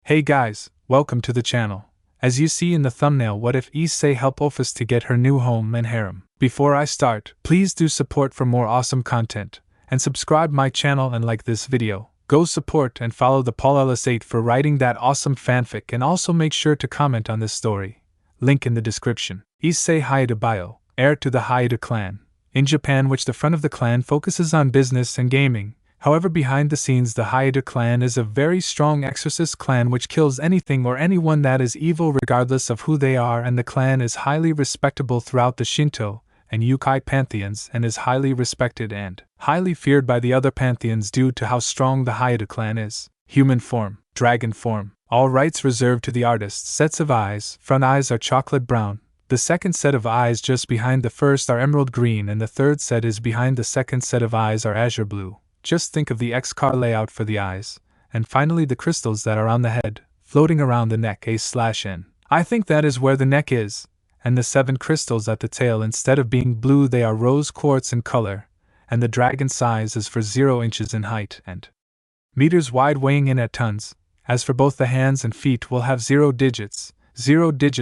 Hey guys, welcome to the channel. As you see in the thumbnail, what if Issei help Ophis to get her new home and harem? Before I start, please do support for more awesome content, and subscribe my channel and like this video. Go support and follow the PaulEllis8 for writing that awesome fanfic, and also make sure to comment on this story. Link in the description. Issei Hyoudo bio, heir to the Hyoudo clan. In Japan, which the front of the clan focuses on business and gaming. However, behind the scenes, the Hyoudo clan is a very strong exorcist clan which kills anything or anyone that is evil regardless of who they are, and the clan is highly respectable throughout the Shinto and Yukai pantheons and is highly respected and highly feared by the other pantheons due to how strong the Hyoudo clan is. Human form, dragon form, all rights reserved to the artist. Sets of eyes, front eyes are chocolate brown. The second set of eyes just behind the first are emerald green, and the third set is behind the second set of eyes are azure blue. Just think of the X-car layout for the eyes, and finally the crystals that are on the head, floating around the neck A/N. I think that is where the neck is, and the 7 crystals at the tail, instead of being blue they are rose quartz in color, and the dragon size is for 0 inches in height and meters wide, weighing in at tons. As for both the hands and feet, will have 0 digits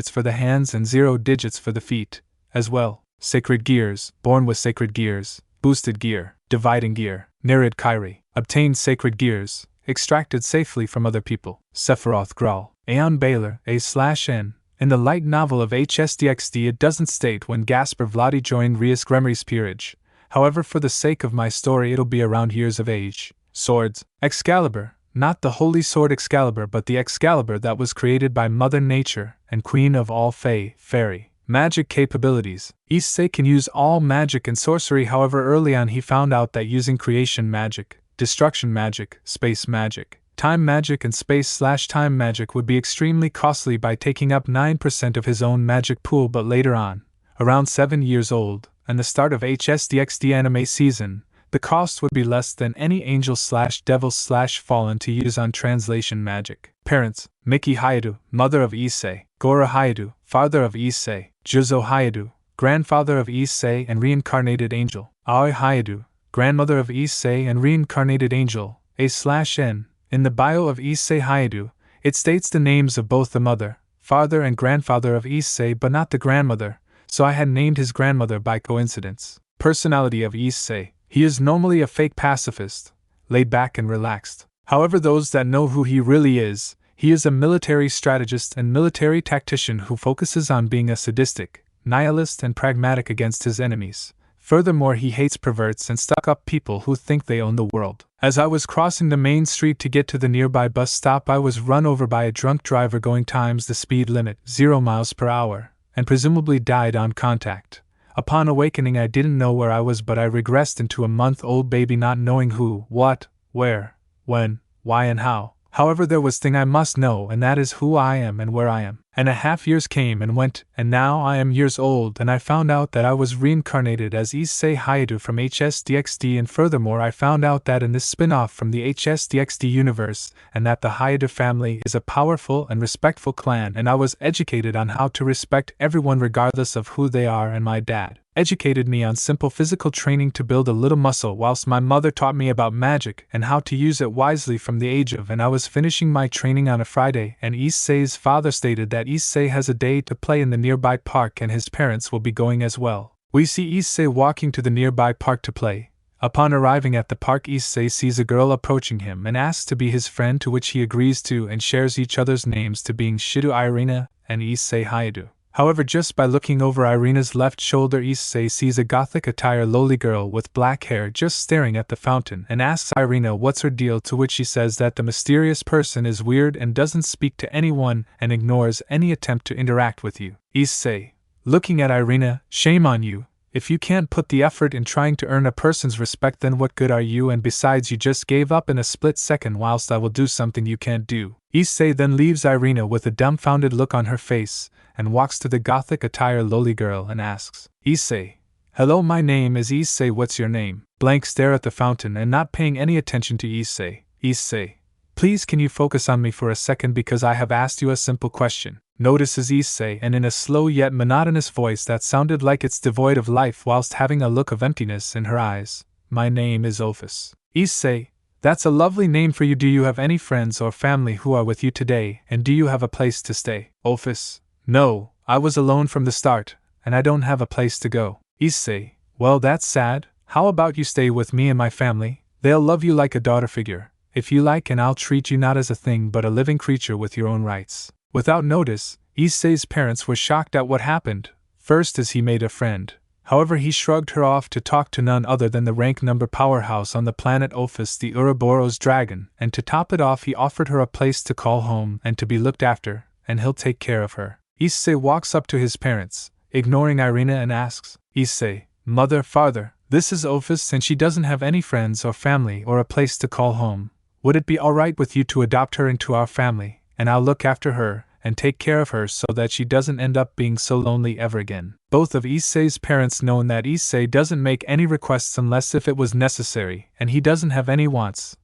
for the hands and 0 digits for the feet, as well. Sacred gears, born with sacred gears, boosted gear, dividing gear, Nerid Kairi, obtained sacred gears, extracted safely from other people. Sephiroth Graal, Aeon Baylor, A/N. In the light novel of HSDXD it doesn't state when Gaspar Vladi joined Rias Gremry's peerage, however for the sake of my story it'll be around years of age. Swords, Excalibur, not the holy sword Excalibur but the Excalibur that was created by Mother Nature and Queen of all fairy. Magic capabilities. Issei can use all magic and sorcery, however early on he found out that using creation magic, destruction magic, space magic, time magic and space/time magic would be extremely costly by taking up 9% of his own magic pool, but later on, around 7 years old, and the start of HSDXD anime season, the cost would be less than any angel/devil/fallen to use on translation magic. Parents: Miki Hyoudo, mother of Issei; Gora Hyoudo, father of Issei; Juzo Hyoudo, grandfather of Issei and reincarnated angel; Aoi Hyoudo, grandmother of Issei and reincarnated angel. A/N. In the bio of Issei Hyoudo, it states the names of both the mother, father and grandfather of Issei but not the grandmother, so I had named his grandmother by coincidence. Personality of Issei: he is normally a fake pacifist, laid back and relaxed. However, those that know who he really is, he is a military strategist and military tactician who focuses on being a sadistic, nihilist and pragmatic against his enemies. Furthermore, he hates perverts and stuck-up people who think they own the world. As I was crossing the main street to get to the nearby bus stop, I was run over by a drunk driver going times the speed limit, 0 miles per hour, and presumably died on contact. Upon awakening I didn't know where I was, but I regressed into a month-old baby, not knowing who, what, where, when, why and how. However, there was thing I must know, and that is who I am and where I am. And a half years came and went, and now I am years old, and I found out that I was reincarnated as Issei Hyoudo from HSDXD, and furthermore I found out that in this spin-off from the HSDXD universe, and that the Hyoudo family is a powerful and respectful clan, and I was educated on how to respect everyone regardless of who they are, and my dad educated me on simple physical training to build a little muscle, whilst my mother taught me about magic and how to use it wisely from the age of, and I was finishing my training on a Friday, and Issei's father stated that Issei has a day to play in the nearby park and his parents will be going as well. We see Issei walking to the nearby park to play. Upon arriving at the park, Issei sees a girl approaching him and asks to be his friend, to which he agrees to, and shares each other's names to being Shido Irina and Issei Hyoudo. However, just by looking over Irina's left shoulder, Issei sees a gothic attire lowly girl with black hair just staring at the fountain and asks Irina what's her deal, to which she says that the mysterious person is weird and doesn't speak to anyone and ignores any attempt to interact with you. Issei, looking at Irina: shame on you. If you can't put the effort in trying to earn a person's respect, then what good are you, and besides you just gave up in a split second whilst I will do something you can't do. Issei then leaves Irina with a dumbfounded look on her face, and walks to the gothic attire lowly girl and asks, Issei, hello, my name is Issei, what's your name? Blank stare at the fountain and not paying any attention to Issei. Issei, please can you focus on me for a second because I have asked you a simple question. Notices Issei, and in a slow yet monotonous voice that sounded like it's devoid of life whilst having a look of emptiness in her eyes, my name is Ophis. Issei, That's a lovely name for you. Do you have any friends or family who are with you today, and do you have a place to stay? Ophis: No, I was alone from the start, and I don't have a place to go. Issei: Well, that's sad. How about you stay with me and my family? They'll love you like a daughter figure, if you like, and I'll treat you not as a thing but a living creature with your own rights. Without notice, Issei's parents were shocked at what happened. First, as he made a friend. However, he shrugged her off to talk to none other than the rank number powerhouse on the planet Ophis, the Ouroboros dragon, and to top it off he offered her a place to call home and to be looked after, and he'll take care of her. Issei walks up to his parents, ignoring Irina, and asks, Issei: Mother, father, this is Ophis and she doesn't have any friends or family or a place to call home. Would it be alright with you to adopt her into our family, and I'll look after her and take care of her so that she doesn't end up being so lonely ever again? Both of Issei's parents know that Issei doesn't make any requests unless if it was necessary, and he doesn't have any wants,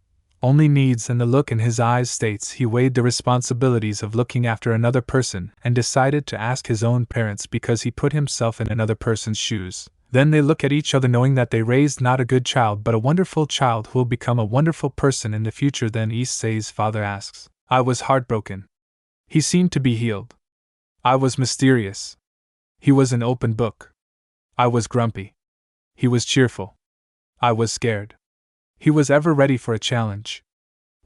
only needs, and the look in his eyes states he weighed the responsibilities of looking after another person and decided to ask his own parents because he put himself in another person's shoes. Then they look at each other knowing that they raised not a good child but a wonderful child who will become a wonderful person in the future. Then Issei's father asks, I was heartbroken. He seemed to be healed. I was mysterious. He was an open book. I was grumpy. He was cheerful. I was scared. He was ever ready for a challenge.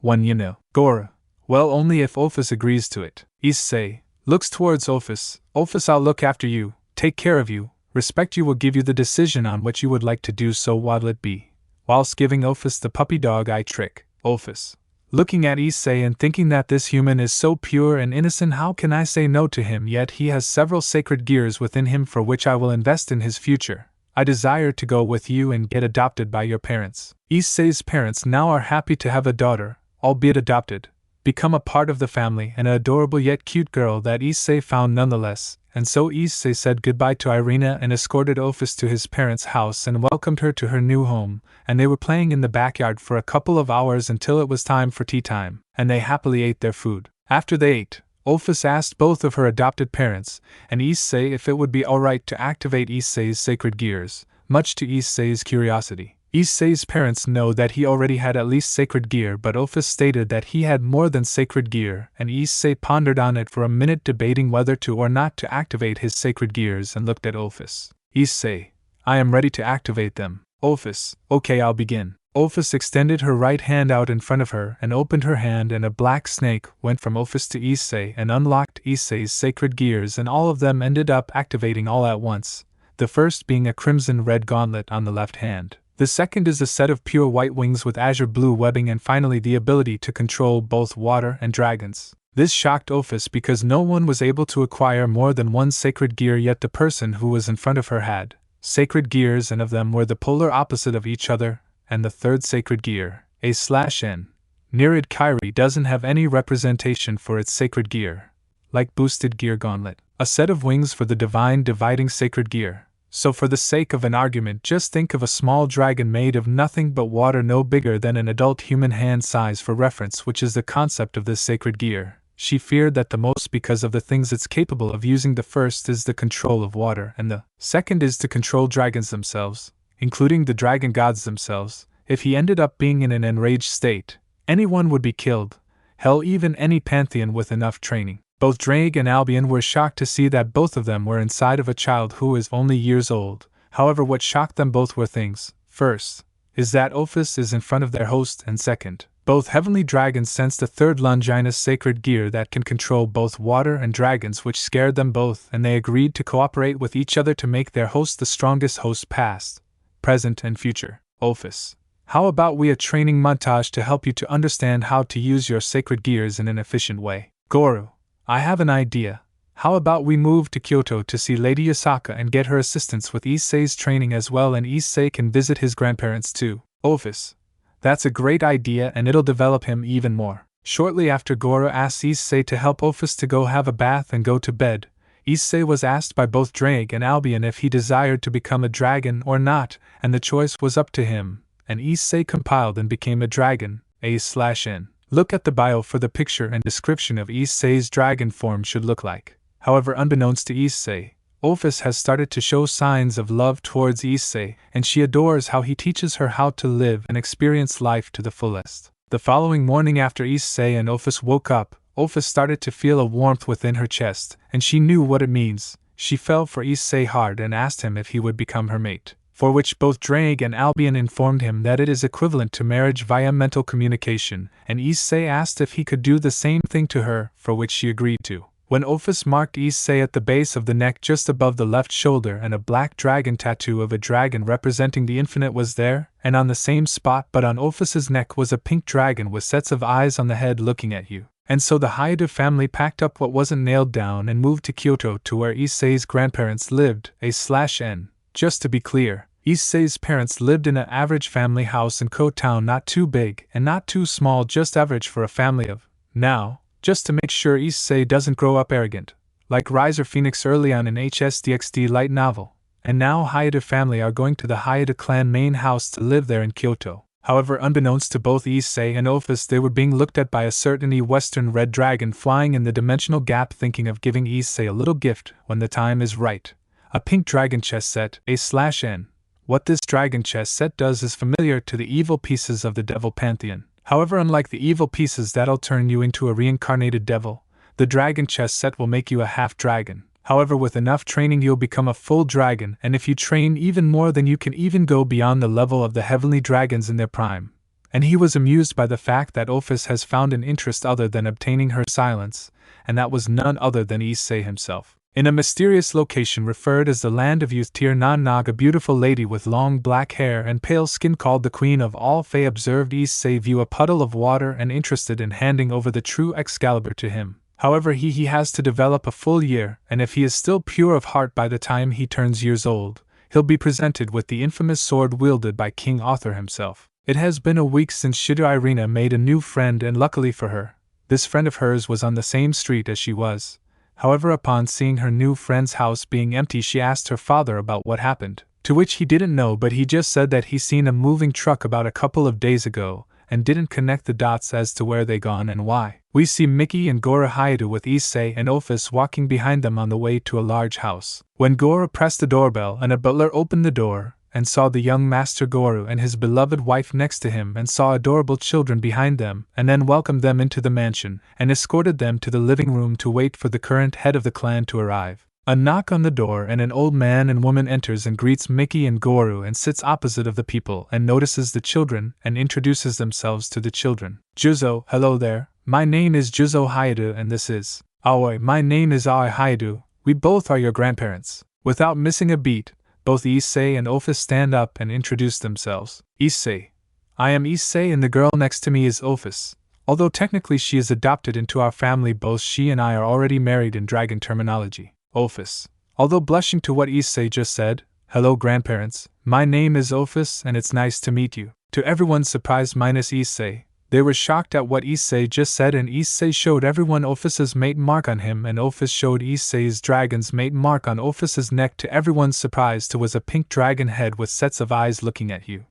One, you know. Gora: Well, only if Ophis agrees to it. Issei looks towards Ophis. Ophis, I'll look after you, take care of you, respect you, will give you the decision on what you would like to do, so what'll it be? Whilst giving Ophis the puppy dog eye trick. Ophis, looking at Issei and thinking that this human is so pure and innocent, how can I say no to him? Yet he has several sacred gears within him for which I will invest in his future. I desire to go with you and get adopted by your parents. Issei's parents now are happy to have a daughter, albeit adopted, become a part of the family, and an adorable yet cute girl that Issei found nonetheless. And so Issei said goodbye to Irina and escorted Ophis to his parents' house and welcomed her to her new home, and they were playing in the backyard for a couple of hours until it was time for tea time, and they happily ate their food. After they ate, Ophis asked both of her adopted parents and Issei if it would be alright to activate Issei's sacred gears, much to Issei's curiosity. Issei's parents know that he already had at least sacred gear, but Ophis stated that he had more than sacred gear, and Issei pondered on it for a minute, debating whether to or not to activate his sacred gears, and looked at Ophis. Issei: I am ready to activate them. Ophis: Okay, I'll begin. Ophis extended her right hand out in front of her and opened her hand, and a black snake went from Ophis to Issei and unlocked Issei's sacred gears, and all of them ended up activating all at once, the first being a crimson-red gauntlet on the left hand. The second is a set of pure white wings with azure blue webbing, and finally the ability to control both water and dragons. This shocked Ophis because no one was able to acquire more than one sacred gear, yet the person who was in front of her had sacred gears, and of them were the polar opposite of each other, and the third sacred gear, A/N, Nereid Kyrie, doesn't have any representation for its sacred gear, like boosted gear gauntlet, a set of wings for the divine dividing sacred gear. So for the sake of an argument, just think of a small dragon made of nothing but water, no bigger than an adult human hand size for reference, which is the concept of this sacred gear. She feared that the most because of the things it's capable of using. The first is the control of water, and the second is to control dragons themselves, including the dragon gods themselves. If he ended up being in an enraged state, anyone would be killed. Hell, even any pantheon with enough training. Both Drake and Albion were shocked to see that both of them were inside of a child who is only years old. However, what shocked them both were things. First, is that Ophis is in front of their host, and second, both heavenly dragons sensed a third Longinus sacred gear that can control both water and dragons, which scared them both, and they agreed to cooperate with each other to make their host the strongest host past, present, and future. Ophis: How about we a training montage to help you to understand how to use your sacred gears in an efficient way? Goro: I have an idea. How about we move to Kyoto to see Lady Yasaka and get her assistance with Issei's training as well, and Issei can visit his grandparents too. Ophis: That's a great idea, and it'll develop him even more. Shortly after, Goro asks Issei to help Ophis to go have a bath and go to bed. Issei was asked by both Drake and Albion if he desired to become a dragon or not, and the choice was up to him, and Issei compiled and became a dragon, A/N. Look at the bio for the picture and description of Issei's dragon form should look like. However, unbeknownst to Issei, Ophis has started to show signs of love towards Issei, and she adores how he teaches her how to live and experience life to the fullest. The following morning after Issei and Ophis woke up, Ophis started to feel a warmth within her chest, and she knew what it means. She fell for Issei hard and asked him if he would become her mate, for which both Drake and Albion informed him that it is equivalent to marriage via mental communication, and Issei asked if he could do the same thing to her, for which she agreed to. When Ophis marked Issei at the base of the neck just above the left shoulder, and a black dragon tattoo of a dragon representing the infinite was there, and on the same spot but on Ophis's neck was a pink dragon with sets of eyes on the head looking at you. And so the Hyoudo family packed up what wasn't nailed down and moved to Kyoto, to where Issei's grandparents lived, A/N. Just to be clear, Issei's parents lived in an average family house in Kyoto town, not too big and not too small, just average for a family of. Now, just to make sure Issei doesn't grow up arrogant, like Riser Phoenix early on in HSDXD light novel, and now Hyoudo family are going to the Hyoudo clan main house to live there in Kyoto. However, unbeknownst to both Issei and Ophis, they were being looked at by a certain Western red dragon flying in the dimensional gap, thinking of giving Issei a little gift when the time is right. A pink dragon chess set, A/N. What this dragon chess set does is familiar to the evil pieces of the devil pantheon. However, unlike the evil pieces that'll turn you into a reincarnated devil, the dragon chess set will make you a half dragon. However, with enough training you'll become a full dragon, and if you train even more then you can even go beyond the level of the heavenly dragons in their prime. And he was amused by the fact that Ophis has found an interest other than obtaining her silence, and that was none other than Issei himself. In a mysterious location referred as the Land of Youth, Tir Nan Nog, a beautiful lady with long black hair and pale skin called the Queen of all Fae observed Issei view a puddle of water and interested in handing over the true Excalibur to him. However, he has to develop a full year, and if he is still pure of heart by the time he turns years old, he'll be presented with the infamous sword wielded by King Arthur himself. It has been a week since Shido Irina made a new friend, and luckily for her, this friend of hers was on the same street as she was. However, upon seeing her new friend's house being empty, she asked her father about what happened, to which he didn't know, but he just said that he seen a moving truck about a couple of days ago, and didn't connect the dots as to where they gone and why. We see Mickey and Gora Hyoudo with Issei and Ophis walking behind them on the way to a large house. When Gora pressed the doorbell and a butler opened the door, and saw the young Master Goru and his beloved wife next to him, and saw adorable children behind them, and then welcomed them into the mansion, and escorted them to the living room to wait for the current head of the clan to arrive. A knock on the door, and an old man and woman enters and greets Mickey and Goru and sits opposite of the people and notices the children and introduces themselves to the children. Juzo, hello there, my name is Juzo Hyoudo and this is Aoi, my name is Aoi Hyoudo, we both are your grandparents. Without missing a beat, both Issei and Ophis stand up and introduce themselves. Issei. I am Issei and the girl next to me is Ophis. Although technically she is adopted into our family, both she and I are already married in dragon terminology. Ophis. Although blushing to what Issei just said, hello grandparents, my name is Ophis and it's nice to meet you. To everyone's surprise minus Issei, they were shocked at what Issei just said, and Issei showed everyone Ophis's mate mark on him, and Ophis showed Issei's dragon's mate mark on Ophis's neck. To everyone's surprise, it was a pink dragon head with sets of eyes looking at you.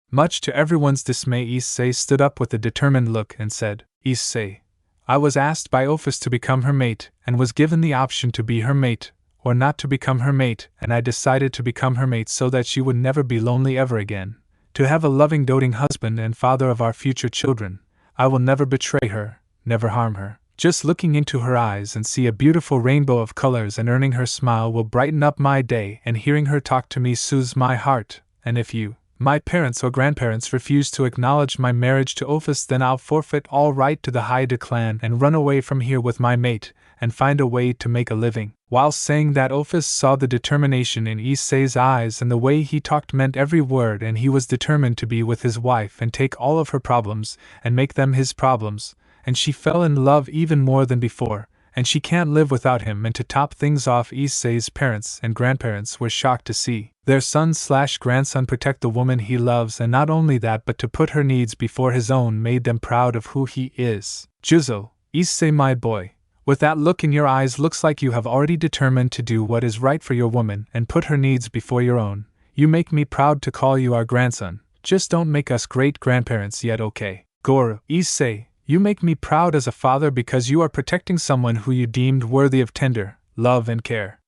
Much to everyone's dismay, Issei stood up with a determined look and said, Issei, I was asked by Ophis to become her mate, and was given the option to be her mate, or not to become her mate, and I decided to become her mate so that she would never be lonely ever again. To have a loving, doting husband and father of our future children. I will never betray her, never harm her. Just looking into her eyes and see a beautiful rainbow of colors and earning her smile will brighten up my day, and hearing her talk to me soothes my heart, and if you, my parents or grandparents, refuse to acknowledge my marriage to Ophis, then I'll forfeit all right to the Hyoudo clan and run away from here with my mate, and find a way to make a living. While saying that, Ophis saw the determination in Issei's eyes, and the way he talked meant every word, and he was determined to be with his wife and take all of her problems and make them his problems, and she fell in love even more than before, and she can't live without him. And to top things off, Issei's parents and grandparents were shocked to see their son/grandson protect the woman he loves, and not only that but to put her needs before his own made them proud of who he is. Juzo, Issei my boy, with that look in your eyes looks like you have already determined to do what is right for your woman and put her needs before your own. You make me proud to call you our grandson, just don't make us great-grandparents yet, okay? Goru, Issei, you make me proud as a father because you are protecting someone who you deemed worthy of tender love and care.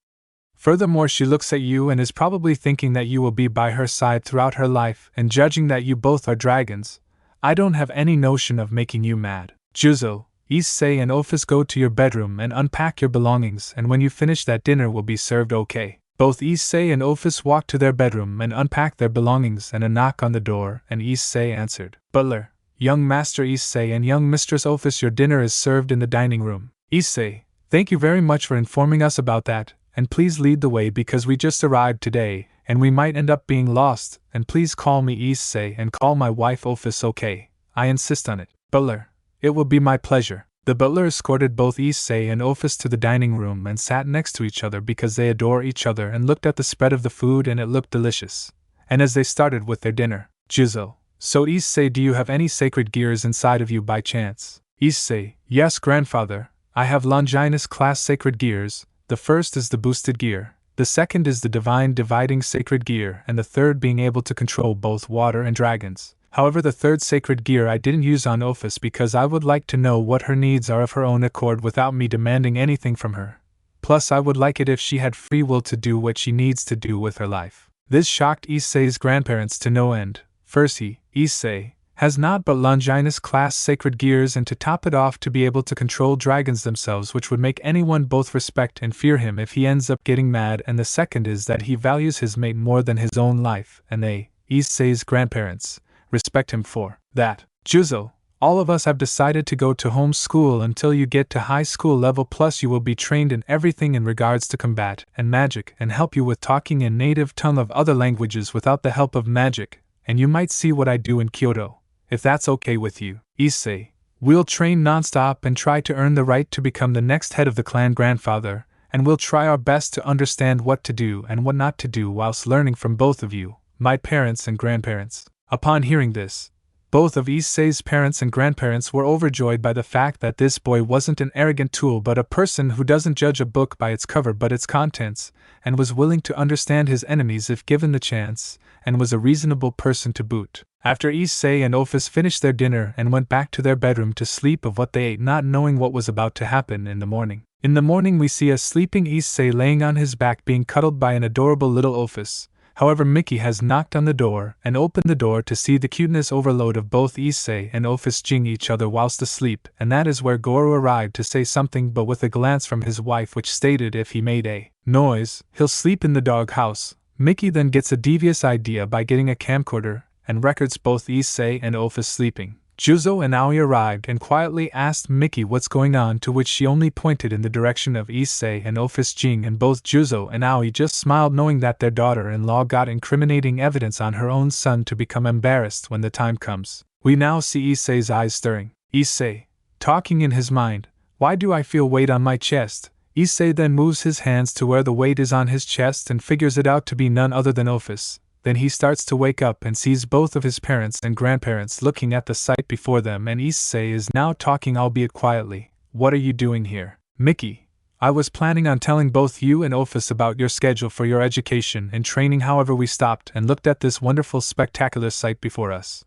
Furthermore, she looks at you and is probably thinking that you will be by her side throughout her life, and judging that you both are dragons, I don't have any notion of making you mad. Juzo, Issei and Ophis, go to your bedroom and unpack your belongings, and when you finish that, dinner will be served, okay? Both Issei and Ophis walked to their bedroom and unpacked their belongings, and a knock on the door, and Issei answered. Butler, young Master Issei and young Mistress Ophis, your dinner is served in the dining room. Issei, thank you very much for informing us about that, and please lead the way because we just arrived today, and we might end up being lost, and please call me Issei and call my wife Ophis, okay? I insist on it. Butler, it will be my pleasure. The butler escorted both Issei and Ophis to the dining room and sat next to each other because they adore each other, and looked at the spread of the food and it looked delicious. And as they started with their dinner, Juzo, so Issei, do you have any sacred gears inside of you by chance? Issei, yes grandfather, I have Longinus class sacred gears. The first is the boosted gear, the second is the divine dividing sacred gear, and the third being able to control both water and dragons. However, the third sacred gear I didn't use on Ophis because I would like to know what her needs are of her own accord without me demanding anything from her. Plus, I would like it if she had free will to do what she needs to do with her life. This shocked Issei's grandparents to no end. First, Issei, has not but Longinus class sacred gears, and to top it off, to be able to control dragons themselves, which would make anyone both respect and fear him if he ends up getting mad. And the second is that he values his mate more than his own life, and they, Issei's grandparents, respect him for that. Juzo, all of us have decided to go to home school until you get to high school level, plus you will be trained in everything in regards to combat and magic, and help you with talking in native tongue of other languages without the help of magic, and you might see what I do in Kyoto. If that's okay with you, Issei, we'll train non-stop and try to earn the right to become the next head of the clan, grandfather, and we'll try our best to understand what to do and what not to do whilst learning from both of you, my parents and grandparents. Upon hearing this, both of Issei's parents and grandparents were overjoyed by the fact that this boy wasn't an arrogant tool but a person who doesn't judge a book by its cover but its contents, and was willing to understand his enemies if given the chance, and was a reasonable person to boot. After Issei and Ophis finished their dinner and went back to their bedroom to sleep of what they ate, not knowing what was about to happen in the morning. In the morning we see a sleeping Issei laying on his back being cuddled by an adorable little Ophis. However, Mickey has knocked on the door and opened the door to see the cuteness overload of both Issei and Ophis jing each other whilst asleep, and that is where Goro arrived to say something, but with a glance from his wife which stated if he made a noise, he'll sleep in the dog house. Mickey then gets a devious idea by getting a camcorder and records both Issei and Ophis sleeping. Juzo and Aoi arrived and quietly asked Mickey what's going on, to which she only pointed in the direction of Issei and Ophis jing, and both Juzo and Aoi just smiled, knowing that their daughter-in-law got incriminating evidence on her own son to become embarrassed when the time comes. We now see Issei's eyes stirring. Issei, talking in his mind, why do I feel weight on my chest? Issei then moves his hands to where the weight is on his chest and figures it out to be none other than Ophis. Then he starts to wake up and sees both of his parents and grandparents looking at the sight before them, and Issei is now talking, albeit quietly. What are you doing here? Mickey, I was planning on telling both you and Ophis about your schedule for your education and training, however we stopped and looked at this wonderful spectacular sight before us.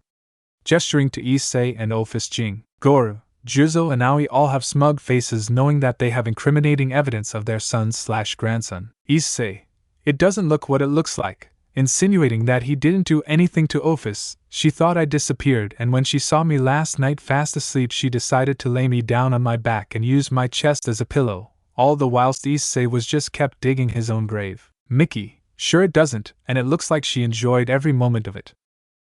Gesturing to Issei and Ophis jing, Goro, Juzo and Aoi all have smug faces, knowing that they have incriminating evidence of their son/grandson. Issei, it doesn't look what it looks like. Insinuating that he didn't do anything to Ophis. She thought I disappeared, and when she saw me last night fast asleep, she decided to lay me down on my back and use my chest as a pillow, all the whilst Issei was just kept digging his own grave. Mickey, sure it doesn't, and it looks like she enjoyed every moment of it.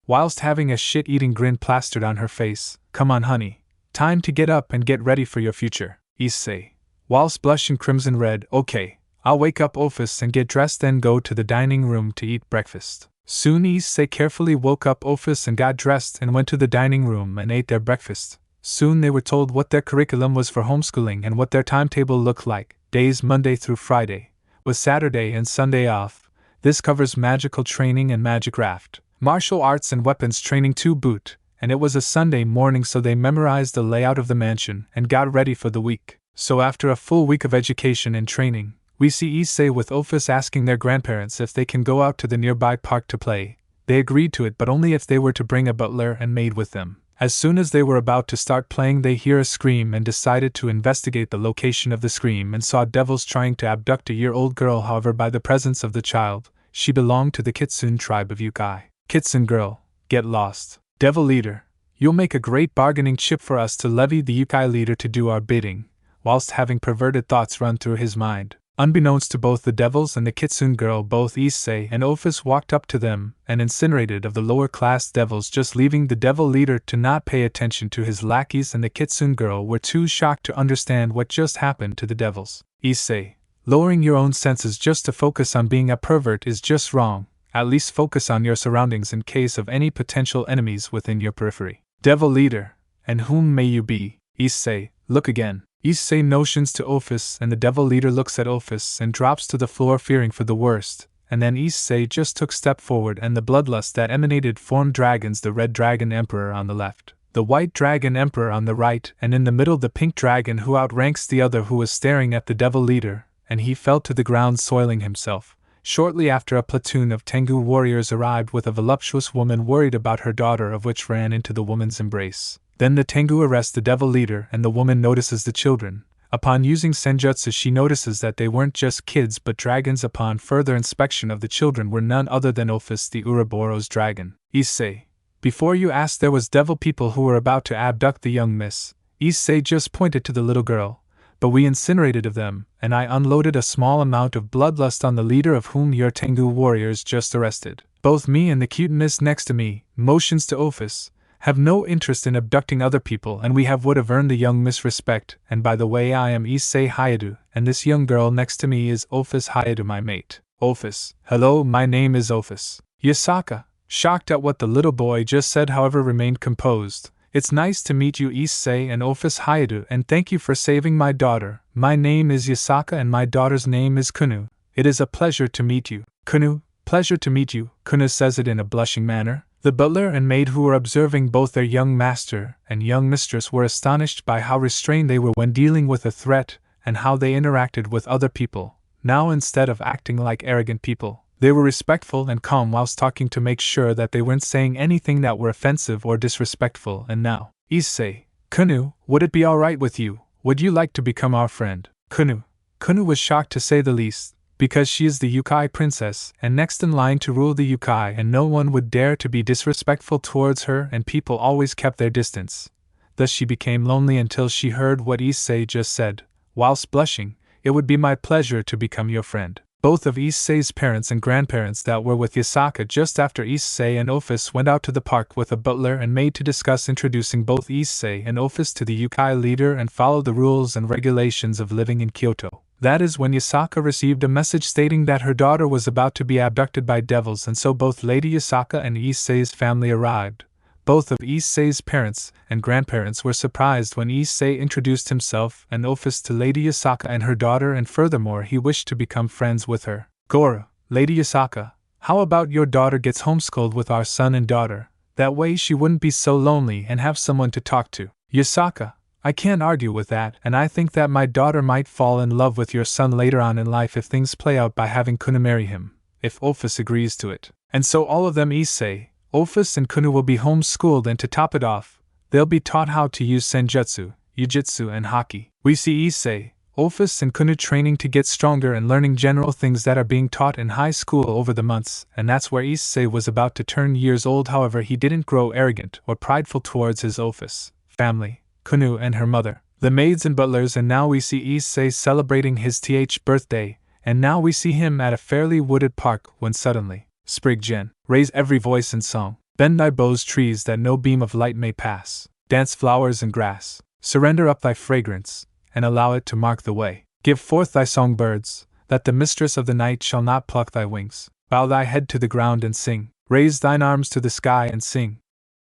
Whilst having a shit-eating grin plastered on her face. Come on honey, time to get up and get ready for your future. Issei, whilst blushing crimson red, okay. I'll wake up Ophis and get dressed, then go to the dining room to eat breakfast. Soon Issei carefully woke up Ophis and got dressed and went to the dining room and ate their breakfast. Soon they were told what their curriculum was for homeschooling and what their timetable looked like. Days Monday through Friday, with Saturday and Sunday off. This covers magical training and magic craft, martial arts and weapons training to boot, and it was a Sunday morning, so they memorized the layout of the mansion and got ready for the week. So after a full week of education and training, we see Issei with Ophis asking their grandparents if they can go out to the nearby park to play. They agreed to it, but only if they were to bring a butler and maid with them. As soon as they were about to start playing, they hear a scream and decided to investigate the location of the scream and saw devils trying to abduct a year-old girl. However, by the presence of the child, she belonged to the Kitsune tribe of Yukai. Kitsune girl, get lost. Devil leader, You'll make a great bargaining chip for us to levy the Yukai leader to do our bidding, whilst having perverted thoughts run through his mind. Unbeknownst to both the devils and the kitsune girl, both Issei and Ophis walked up to them and incinerated of the lower-class devils, just leaving the devil leader to not pay attention to his lackeys, and the kitsune girl were too shocked to understand what just happened to the devils. Issei, lowering your own senses just to focus on being a pervert is just wrong. At least focus on your surroundings in case of any potential enemies within your periphery. Devil leader, and whom may you be? Issei, look again. Issei motions to Ophis, and the devil leader looks at Ophis and drops to the floor, fearing for the worst, and then Issei just took step forward, and the bloodlust that emanated formed dragons, the red dragon emperor on the left, the white dragon emperor on the right, and in the middle the pink dragon who outranks the other, who was staring at the devil leader, and he fell to the ground soiling himself. Shortly after, a platoon of Tengu warriors arrived with a voluptuous woman worried about her daughter, of which ran into the woman's embrace. Then the Tengu arrest the devil leader, and the woman notices the children. Upon using senjutsu, she notices that they weren't just kids but dragons. Upon further inspection of the children were none other than Ophis, the Ouroboros dragon. Issei, before you asked, there was devil people who were about to abduct the young miss. Issei just pointed to the little girl. But we incinerated of them, and I unloaded a small amount of bloodlust on the leader, of whom your Tengu warriors just arrested. Both me and the cute miss next to me, motions to Ophis, have no interest in abducting other people, and we have would have earned the young miss respect. And by the way, I am Issei Hyoudo, and this young girl next to me is Ophis Hyoudo, my mate. Ophis, hello, my name is Ophis. Yasaka, shocked at what the little boy just said, however remained composed. It's nice to meet you, Issei and Ophis Hyoudo, and thank you for saving my daughter. My name is Yasaka and my daughter's name is Kunou. It is a pleasure to meet you. Kunou, pleasure to meet you, Kunou says it in a blushing manner. The butler and maid who were observing both their young master and young mistress were astonished by how restrained they were when dealing with a threat, and how they interacted with other people. Now, instead of acting like arrogant people, they were respectful and calm whilst talking to make sure that they weren't saying anything that were offensive or disrespectful. And now, Issei, Kunou, would it be alright with you? Would you like to become our friend? Kunou was shocked to say the least, because she is the Yukai princess and next in line to rule the Yukai, and no one would dare to be disrespectful towards her, and people always kept their distance. Thus she became lonely until she heard what Issei just said. Whilst blushing, it would be my pleasure to become your friend. Both of Issei's parents and grandparents that were with Yasaka just after Issei and Ophis went out to the park with a butler and maid to discuss introducing both Issei and Ophis to the Yukai leader and follow the rules and regulations of living in Kyoto. That is when Yasaka received a message stating that her daughter was about to be abducted by devils, and so both Lady Yasaka and Issei's family arrived. Both of Issei's parents and grandparents were surprised when Issei introduced himself and Ophis to Lady Yasaka and her daughter, and furthermore he wished to become friends with her. Goro, Lady Yasaka, how about your daughter gets homeschooled with our son and daughter? That way she wouldn't be so lonely and have someone to talk to. Yasaka, I can't argue with that, and I think that my daughter might fall in love with your son later on in life if things play out by having Kunou marry him, if Ophis agrees to it. And so all of them, Issei, Ophis and Kunou, will be homeschooled, and to top it off, they'll be taught how to use senjutsu, yujutsu and haki. We see Issei, Ophis and Kunou training to get stronger and learning general things that are being taught in high school over the months, and that's where Issei was about to turn years old. However, he didn't grow arrogant or prideful towards his Ophis family, Kunou and her mother, the maids and butlers, and now we see Issei celebrating his birthday, and now we see him at a fairly wooded park when suddenly, Sprig Gen, raise every voice in song, bend thy boughs trees that no beam of light may pass, dance flowers and grass, surrender up thy fragrance, and allow it to mark the way. Give forth thy song, birds, that the mistress of the night shall not pluck thy wings. Bow thy head to the ground and sing, raise thine arms to the sky and sing.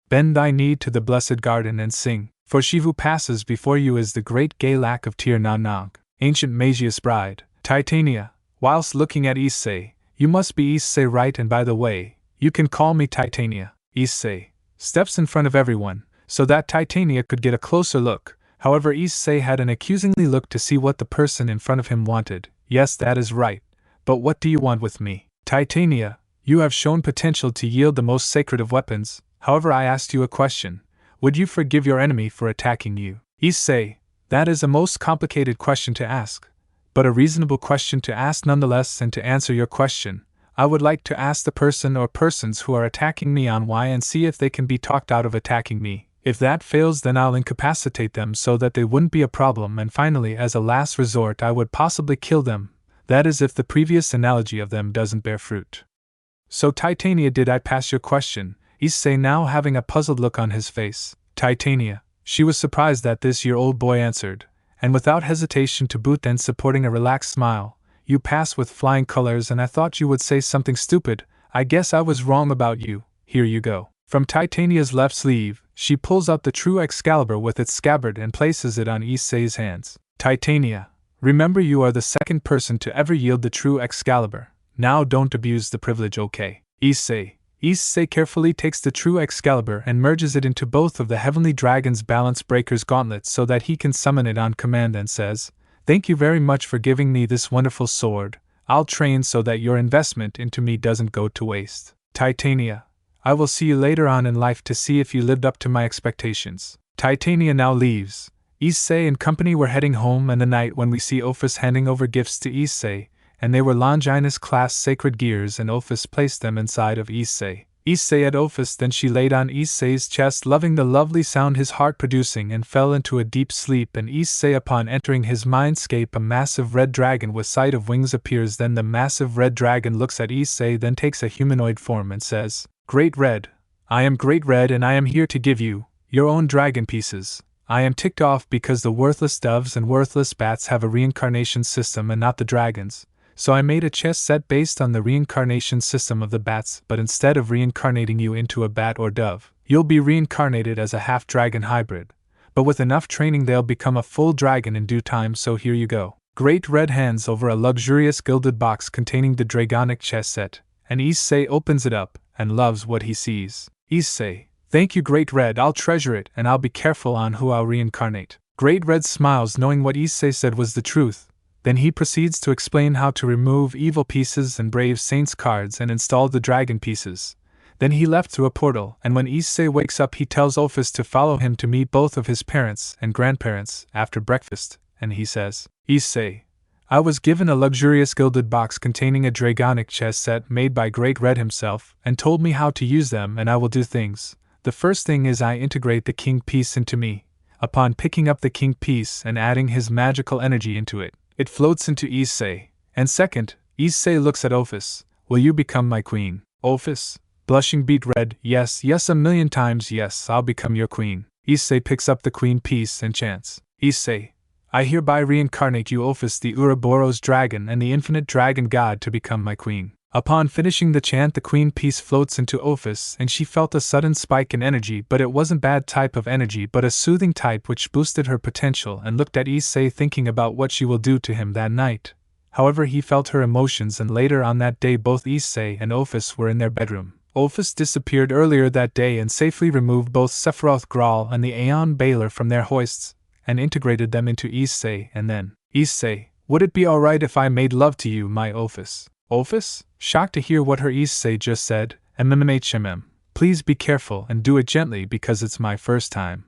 Bend thy knee to the blessed garden and sing, for she who passes before you is the great gay lac of Tir Na Nog, ancient Magia's bride, Titania. Whilst looking at Issei, you must be Issei, right? And by the way, you can call me Titania. Issei steps in front of everyone, so that Titania could get a closer look. However, Issei had an accusingly look to see what the person in front of him wanted. Yes, that is right. But what do you want with me? Titania, you have shown potential to yield the most sacred of weapons. However, I asked you a question. Would you forgive your enemy for attacking you? Issei, that is a most complicated question to ask, but a reasonable question to ask nonetheless. And to answer your question, I would like to ask the person or persons who are attacking me on why, and see if they can be talked out of attacking me. If that fails, then I'll incapacitate them so that they wouldn't be a problem, and finally, as a last resort, I would possibly kill them. That is if the previous analogy of them doesn't bear fruit. So Titania, did I pass your question? Issei, now having a puzzled look on his face. Titania. She was surprised that this year-old boy answered, and without hesitation to boot, then supporting a relaxed smile. You pass with flying colors, and I thought you would say something stupid. I guess I was wrong about you. Here you go. From Titania's left sleeve, she pulls out the true Excalibur with its scabbard and places it on Issei's hands. Titania, remember you are the second person to ever yield the true Excalibur. Now don't abuse the privilege, okay? Issei carefully takes the true Excalibur and merges it into both of the Heavenly Dragon's Balance Breaker's gauntlets so that he can summon it on command, and says, "Thank you very much for giving me this wonderful sword. I'll train so that your investment into me doesn't go to waste. Titania, I will see you later on in life to see if you lived up to my expectations." Titania now leaves. Issei and company were heading home, and the night when we see Ophis handing over gifts to Issei, and they were Longinus-class sacred gears, and Ophis placed them inside of Issei. Issei at Ophis, then she laid on Issei's chest, loving the lovely sound his heart producing, and fell into a deep sleep. And Issei, upon entering his mindscape, a massive red dragon with sight of wings appears. Then the massive red dragon looks at Issei, then takes a humanoid form and says, "Great Red, I am Great Red, and I am here to give you your own dragon pieces. I am ticked off because the worthless doves and worthless bats have a reincarnation system and not the dragons. So I made a chess set based on the reincarnation system of the bats, but instead of reincarnating you into a bat or dove, you'll be reincarnated as a half-dragon hybrid. But with enough training they'll become a full dragon in due time, so here you go." Great Red hands over a luxurious gilded box containing the dragonic chess set, and Issei opens it up, and loves what he sees. Issei, "Thank you, Great Red, I'll treasure it, and I'll be careful on who I'll reincarnate." Great Red smiles, knowing what Issei said was the truth. Then he proceeds to explain how to remove evil pieces and brave saints cards and install the dragon pieces. Then he left through a portal, and when Issei wakes up he tells Ophis to follow him to meet both of his parents and grandparents after breakfast, and he says, "Issei, I was given a luxurious gilded box containing a dragonic chess set made by Great Red himself, and told me how to use them, and I will do things. The first thing is I integrate the king piece into me. Upon picking up the king piece and adding his magical energy into it, it floats into Issei. And second, Issei looks at Ophis. Will you become my queen?" Ophis, blushing beet red, "Yes, yes, a million times yes, I'll become your queen." Issei picks up the queen piece and chants, "Issei, I hereby reincarnate you, Ophis, the Ouroboros dragon and the infinite dragon god, to become my queen." Upon finishing the chant, the queen piece floats into Ophis, and she felt a sudden spike in energy, but it wasn't bad type of energy, but a soothing type which boosted her potential, and looked at Issei, thinking about what she will do to him that night. However, he felt her emotions, and later on that day both Issei and Ophis were in their bedroom. Ophis disappeared earlier that day and safely removed both Sephiroth Graal and the Aeon Baler from their hoists, and integrated them into Issei, and then, "Issei, would it be alright if I made love to you, my Ophis?" Ophis, shocked to hear what her Issei just said, "Please be careful and do it gently because it's my first time."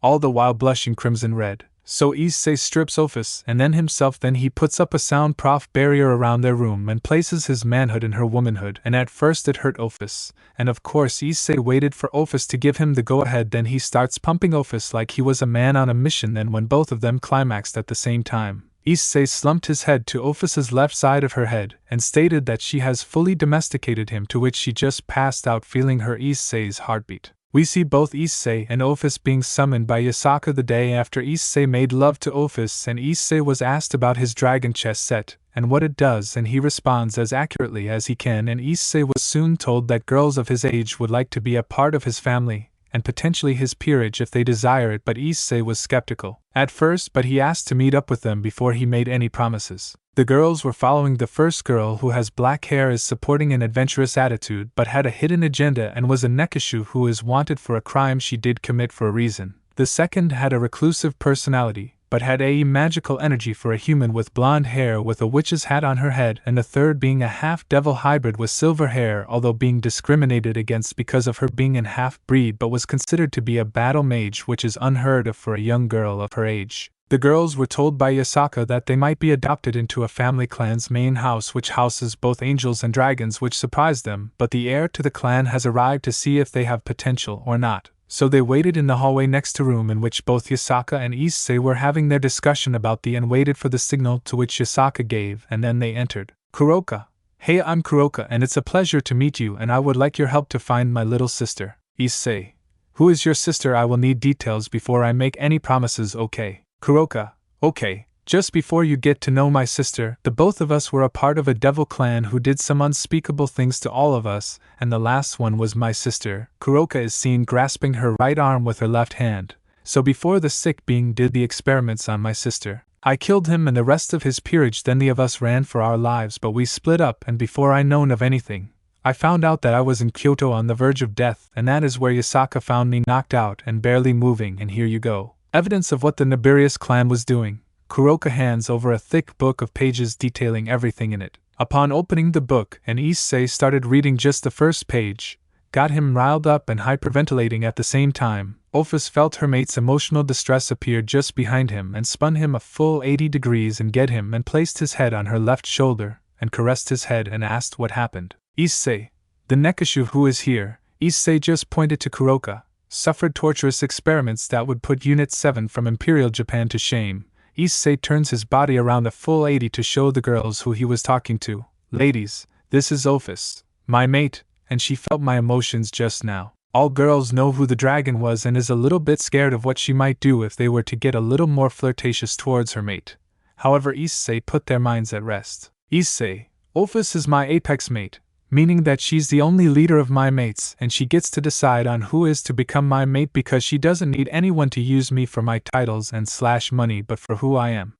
All the while blushing crimson red. So Issei strips Ophis and then himself, then he puts up a soundproof barrier around their room and places his manhood in her womanhood, and at first it hurt Ophis, and of course Issei waited for Ophis to give him the go-ahead, then he starts pumping Ophis like he was a man on a mission. Then when both of them climaxed at the same time, Issei slumped his head to Ophis's left side of her head and stated that she has fully domesticated him, to which she just passed out, feeling her Issei's heartbeat. We see both Issei and Ophis being summoned by Yasaka the day after Issei made love to Ophis, and Issei was asked about his dragon chess set and what it does, and he responds as accurately as he can, and Issei was soon told that girls of his age would like to be a part of his family and potentially his peerage if they desire it, but Issei was skeptical at first, but he asked to meet up with them before he made any promises. The girls were following the first girl, who has black hair, is supporting an adventurous attitude but had a hidden agenda and was a Nekishu who is wanted for a crime she did commit for a reason. The second had a reclusive personality but had a magical energy for a human with blonde hair with a witch's hat on her head, and the third being a half-devil hybrid with silver hair, although being discriminated against because of her being an half-breed, but was considered to be a battle mage, which is unheard of for a young girl of her age. The girls were told by Yasaka that they might be adopted into a family clan's main house, which houses both angels and dragons, which surprised them, but the heir to the clan has arrived to see if they have potential or not. So they waited in the hallway next to room in which both Yasaka and Issei were having their discussion about the and waited for the signal to which Yasaka gave, and then they entered. Kuroka. Hey, I'm Kuroka and it's a pleasure to meet you and I would like your help to find my little sister. Issei. Who is your sister? I will need details before I make any promises, okay? Kuroka. Okay. Just before you get to know my sister, the both of us were a part of a devil clan who did some unspeakable things to all of us, and the last one was my sister. Kuroka is seen grasping her right arm with her left hand. So before the sick being did the experiments on my sister, I killed him and the rest of his peerage. Then the of us ran for our lives, but we split up, and before I known of anything, I found out that I was in Kyoto on the verge of death, and that is where Yasaka found me knocked out and barely moving, and here you go. Evidence of what the Naberus clan was doing. Kuroka hands over a thick book of pages detailing everything in it. Upon opening the book, and Issei started reading just the first page, got him riled up and hyperventilating at the same time. Ophis felt her mate's emotional distress appear just behind him and spun him a full 80 degrees and get him and placed his head on her left shoulder and caressed his head and asked what happened. Issei, the Nekashu who is here, Issei just pointed to Kuroka, suffered torturous experiments that would put Unit 7 from Imperial Japan to shame. Issei turns his body around a full 80 to show the girls who he was talking to. Ladies, this is Ophis, my mate, and she felt my emotions just now. All girls know who the dragon was and is a little bit scared of what she might do if they were to get a little more flirtatious towards her mate. However, Issei put their minds at rest. Issei, Ophis is my apex mate, meaning that she's the only leader of my mates and she gets to decide on who is to become my mate because she doesn't need anyone to use me for my titles and / money but for who I am.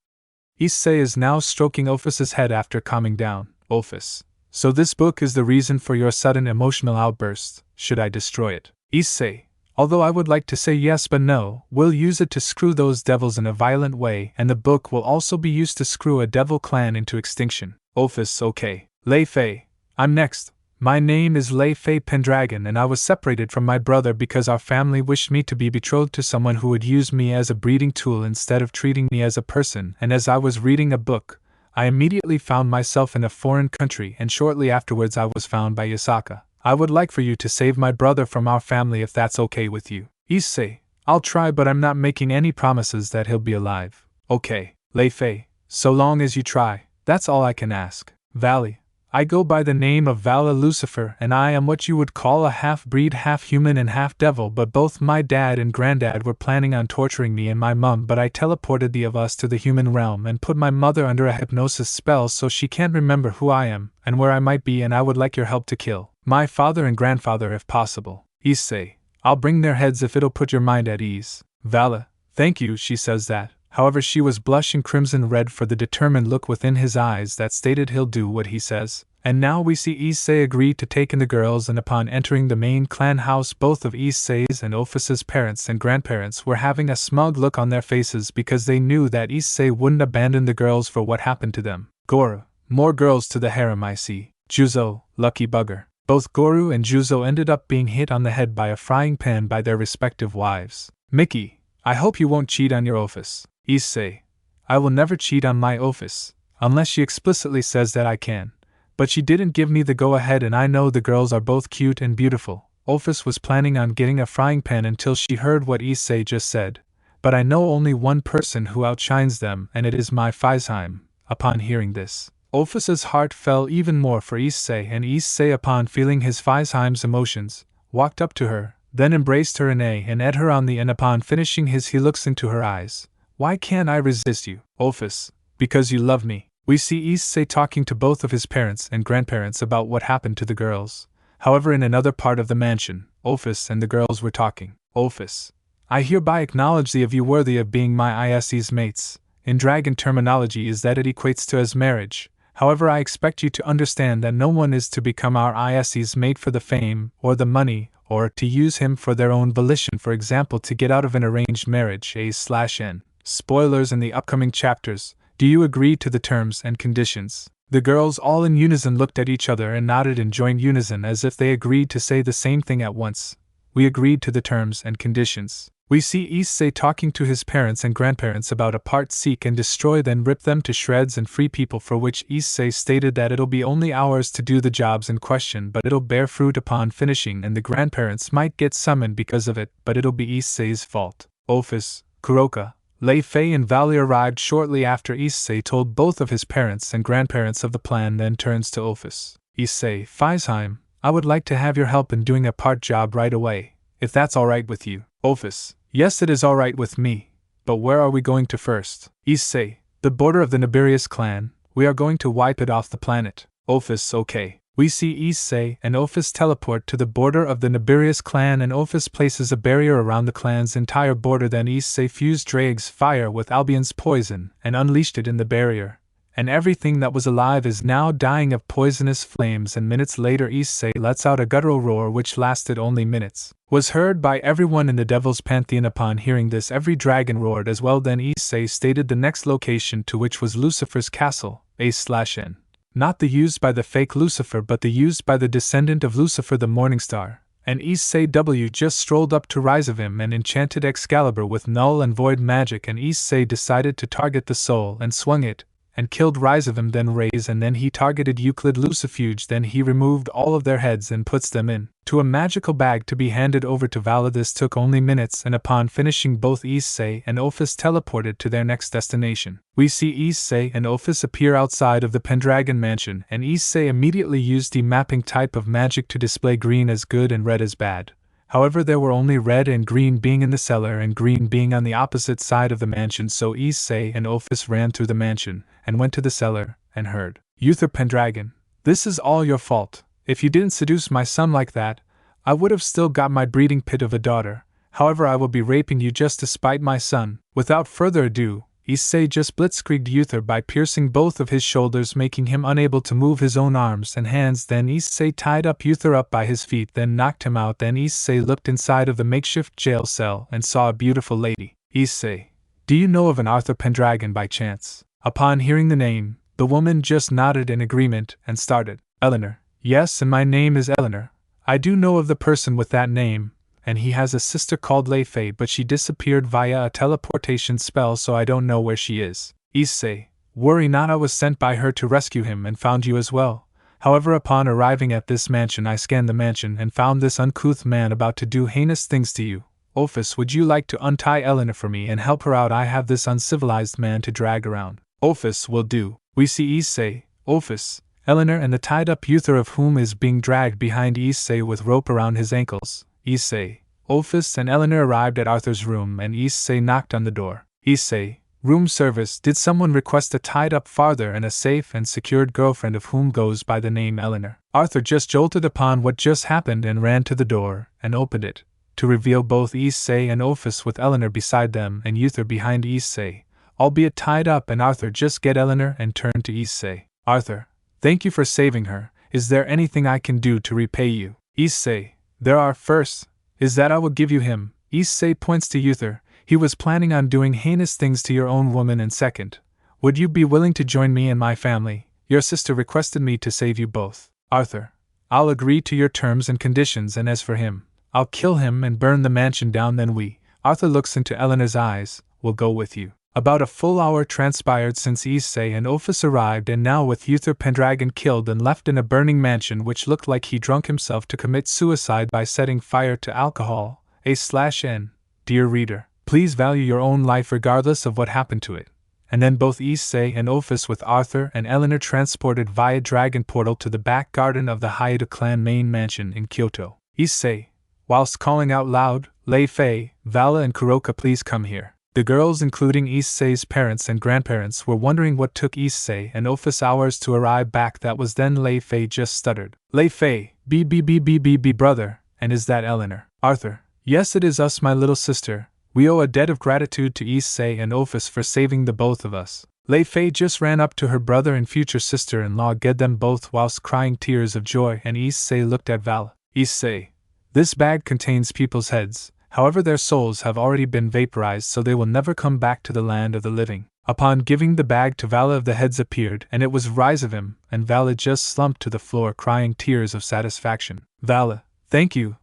Issei is now stroking Ophis's head after calming down. Ophis. So this book is the reason for your sudden emotional outburst. Should I destroy it? Issei. Although I would like to say yes but no, we'll use it to screw those devils in a violent way, and the book will also be used to screw a devil clan into extinction. Ophis. Okay. Lei Fei. I'm next. My name is Lei Fei Pendragon and I was separated from my brother because our family wished me to be betrothed to someone who would use me as a breeding tool instead of treating me as a person, and as I was reading a book, I immediately found myself in a foreign country and shortly afterwards I was found by Yasaka. I would like for you to save my brother from our family if that's okay with you. Issei. I'll try but I'm not making any promises that he'll be alive. Okay, Lei Fei. So long as you try, that's all I can ask. Valley. I go by the name of Vala Lucifer and I am what you would call a half-breed, half-human and half-devil, but both my dad and granddad were planning on torturing me and my mum, but I teleported the of us to the human realm and put my mother under a hypnosis spell so she can't remember who I am and where I might be, and I would like your help to kill my father and grandfather if possible. Issei. I'll bring their heads if it'll put your mind at ease. Vala. Thank you, she says that. However, she was blushing crimson red for the determined look within his eyes that stated he'll do what he says. And now we see Issei agree to take in the girls, and upon entering the main clan house both of Issei's and Ophis's parents and grandparents were having a smug look on their faces because they knew that Issei wouldn't abandon the girls for what happened to them. Goru. More girls to the harem I see. Juzo, lucky bugger. Both Goru and Juzo ended up being hit on the head by a frying pan by their respective wives. Mickey. I hope you won't cheat on your Ophis. Issei. I will never cheat on my Ophis, unless she explicitly says that I can. But she didn't give me the go-ahead and I know the girls are both cute and beautiful. Ophis was planning on getting a frying pan until she heard what Issei just said. But I know only one person who outshines them and it is my Feisheim. Upon hearing this, Ophis's heart fell even more for Issei, and Issei, upon feeling his Feisheim's emotions, walked up to her, then embraced her and ate her on the and upon finishing he looks into her eyes. Why can't I resist you, Ophis? Because you love me. We see Issei talking to both of his parents and grandparents about what happened to the girls. However, in another part of the mansion, Ophis and the girls were talking. Ophis. I hereby acknowledge thee of you worthy of being my Isse's mates. In dragon terminology is that it equates to as marriage. However, I expect you to understand that no one is to become our Isse's mate for the fame, or the money, or to use him for their own volition, for example to get out of an arranged marriage, A/N. Spoilers in the upcoming chapters. Do you agree to the terms and conditions? The girls all in unison looked at each other and nodded in joint unison as if they agreed to say the same thing at once. We agreed to the terms and conditions. We see Issei talking to his parents and grandparents about a part seek and destroy, then rip them to shreds and free people, for which Issei stated that it'll be only hours to do the jobs in question, but it'll bear fruit upon finishing, and the grandparents might get summoned because of it, but it'll be Issei's fault. Ophis, Kuroka, Lei Fei and Valley arrived shortly after Issei told both of his parents and grandparents of the plan, then turns to Ophis. Issei, Feisheim, I would like to have your help in doing a part job right away, if that's alright with you. Ophis, yes, it is alright with me, but where are we going to first? Issei, the border of the Naberus clan, we are going to wipe it off the planet. Ophis, okay. We see Issei and Ophis teleport to the border of the Naberus clan, and Ophis places a barrier around the clan's entire border. Then Issei fused Draig's fire with Albion's poison and unleashed it in the barrier, and everything that was alive is now dying of poisonous flames, and minutes later Issei lets out a guttural roar which lasted only minutes. Was heard by everyone in the Devil's Pantheon. Upon hearing this, every dragon roared as well. Then Issei stated the next location, to which was Lucifer's castle, A/N. Not the used by the fake Lucifer, but the used by the descendant of Lucifer, the Morningstar, and Issei W just strolled up to rise of him and enchanted Excalibur with null and void magic, and Issei decided to target the soul and swung it, and killed Rise of him, then Raise, and then he targeted Euclid Lucifuge. Then he removed all of their heads and puts them in to a magical bag to be handed over to Vala. This took only minutes, and upon finishing, both Issei and Ophis teleported to their next destination. We see Issei and Ophis appear outside of the Pendragon mansion, and Issei immediately used the mapping type of magic to display green as good and red as bad. However, there were only red and green being in the cellar and green being on the opposite side of the mansion, so Issei and Ophis ran through the mansion and went to the cellar and heard, "Uther Pendragon, this is all your fault. If you didn't seduce my son like that, I would have still got my breeding pit of a daughter. However, I will be raping you just to spite my son." Without further ado, Issei just blitzkrieged Uther by piercing both of his shoulders, making him unable to move his own arms and hands. Then Issei tied up Uther up by his feet, then knocked him out. Then Issei looked inside of the makeshift jail cell and saw a beautiful lady. Issei, do you know of an Arthur Pendragon by chance? Upon hearing the name, the woman just nodded in agreement and started. Eleanor, yes, and my name is Eleanor. I do know of the person with that name, and he has a sister called Lei Fei, but she disappeared via a teleportation spell, so I don't know where she is. Issei, worry not, I was sent by her to rescue him and found you as well. However, upon arriving at this mansion, I scanned the mansion and found this uncouth man about to do heinous things to you. Ophis, would you like to untie Eleanor for me and help her out? I have this uncivilized man to drag around. Ophis, will do. We see Issei, Ophis, Eleanor, and the tied-up Uther, of whom is being dragged behind Issei with rope around his ankles. Issei, Ophis, and Eleanor arrived at Arthur's room, and Issei knocked on the door. Issei, room service, did someone request a tied-up father and a safe and secured girlfriend of whom goes by the name Eleanor? Arthur just jolted upon what just happened and ran to the door and opened it, to reveal both Issei and Ophis with Eleanor beside them and Uther behind Issei, albeit tied up, and Arthur just get Eleanor and turned to Issei. Arthur, thank you for saving her. Is there anything I can do to repay you? Issei, there are. First, is that I will give you him. Issei points to Uther. He was planning on doing heinous things to your own woman. And second, would you be willing to join me and my family? Your sister requested me to save you both. Arthur, I'll agree to your terms and conditions, and as for him, I'll kill him and burn the mansion down. Then we, Arthur looks into Eleanor's eyes, will go with you. About a full hour transpired since Issei and Ophis arrived, and now with Uther Pendragon killed and left in a burning mansion which looked like he drunk himself to commit suicide by setting fire to alcohol. A/N. Dear reader, please value your own life regardless of what happened to it. And then both Issei and Ophis with Arthur and Eleanor transported via dragon portal to the back garden of the Hyoudo clan main mansion in Kyoto. Issei, whilst calling out loud, Lei Fei, Vala and Kuroka, please come here. The girls, including Issei's parents and grandparents, were wondering what took Issei and Ophis hours to arrive back. That was then Lei Fei just stuttered. Lei Fei, B brother, and is that Eleanor? Arthur, yes, it is us, my little sister. We owe a debt of gratitude to Issei and Ophis for saving the both of us. Lei Fei just ran up to her brother and future sister-in-law, get them both whilst crying tears of joy, and Issei looked at Vala. Issei, this bag contains people's heads. However, their souls have already been vaporized, so they will never come back to the land of the living. Upon giving the bag to Vala, the heads appeared, and it was Rise of him, and Vala just slumped to the floor crying tears of satisfaction. Vala, thank you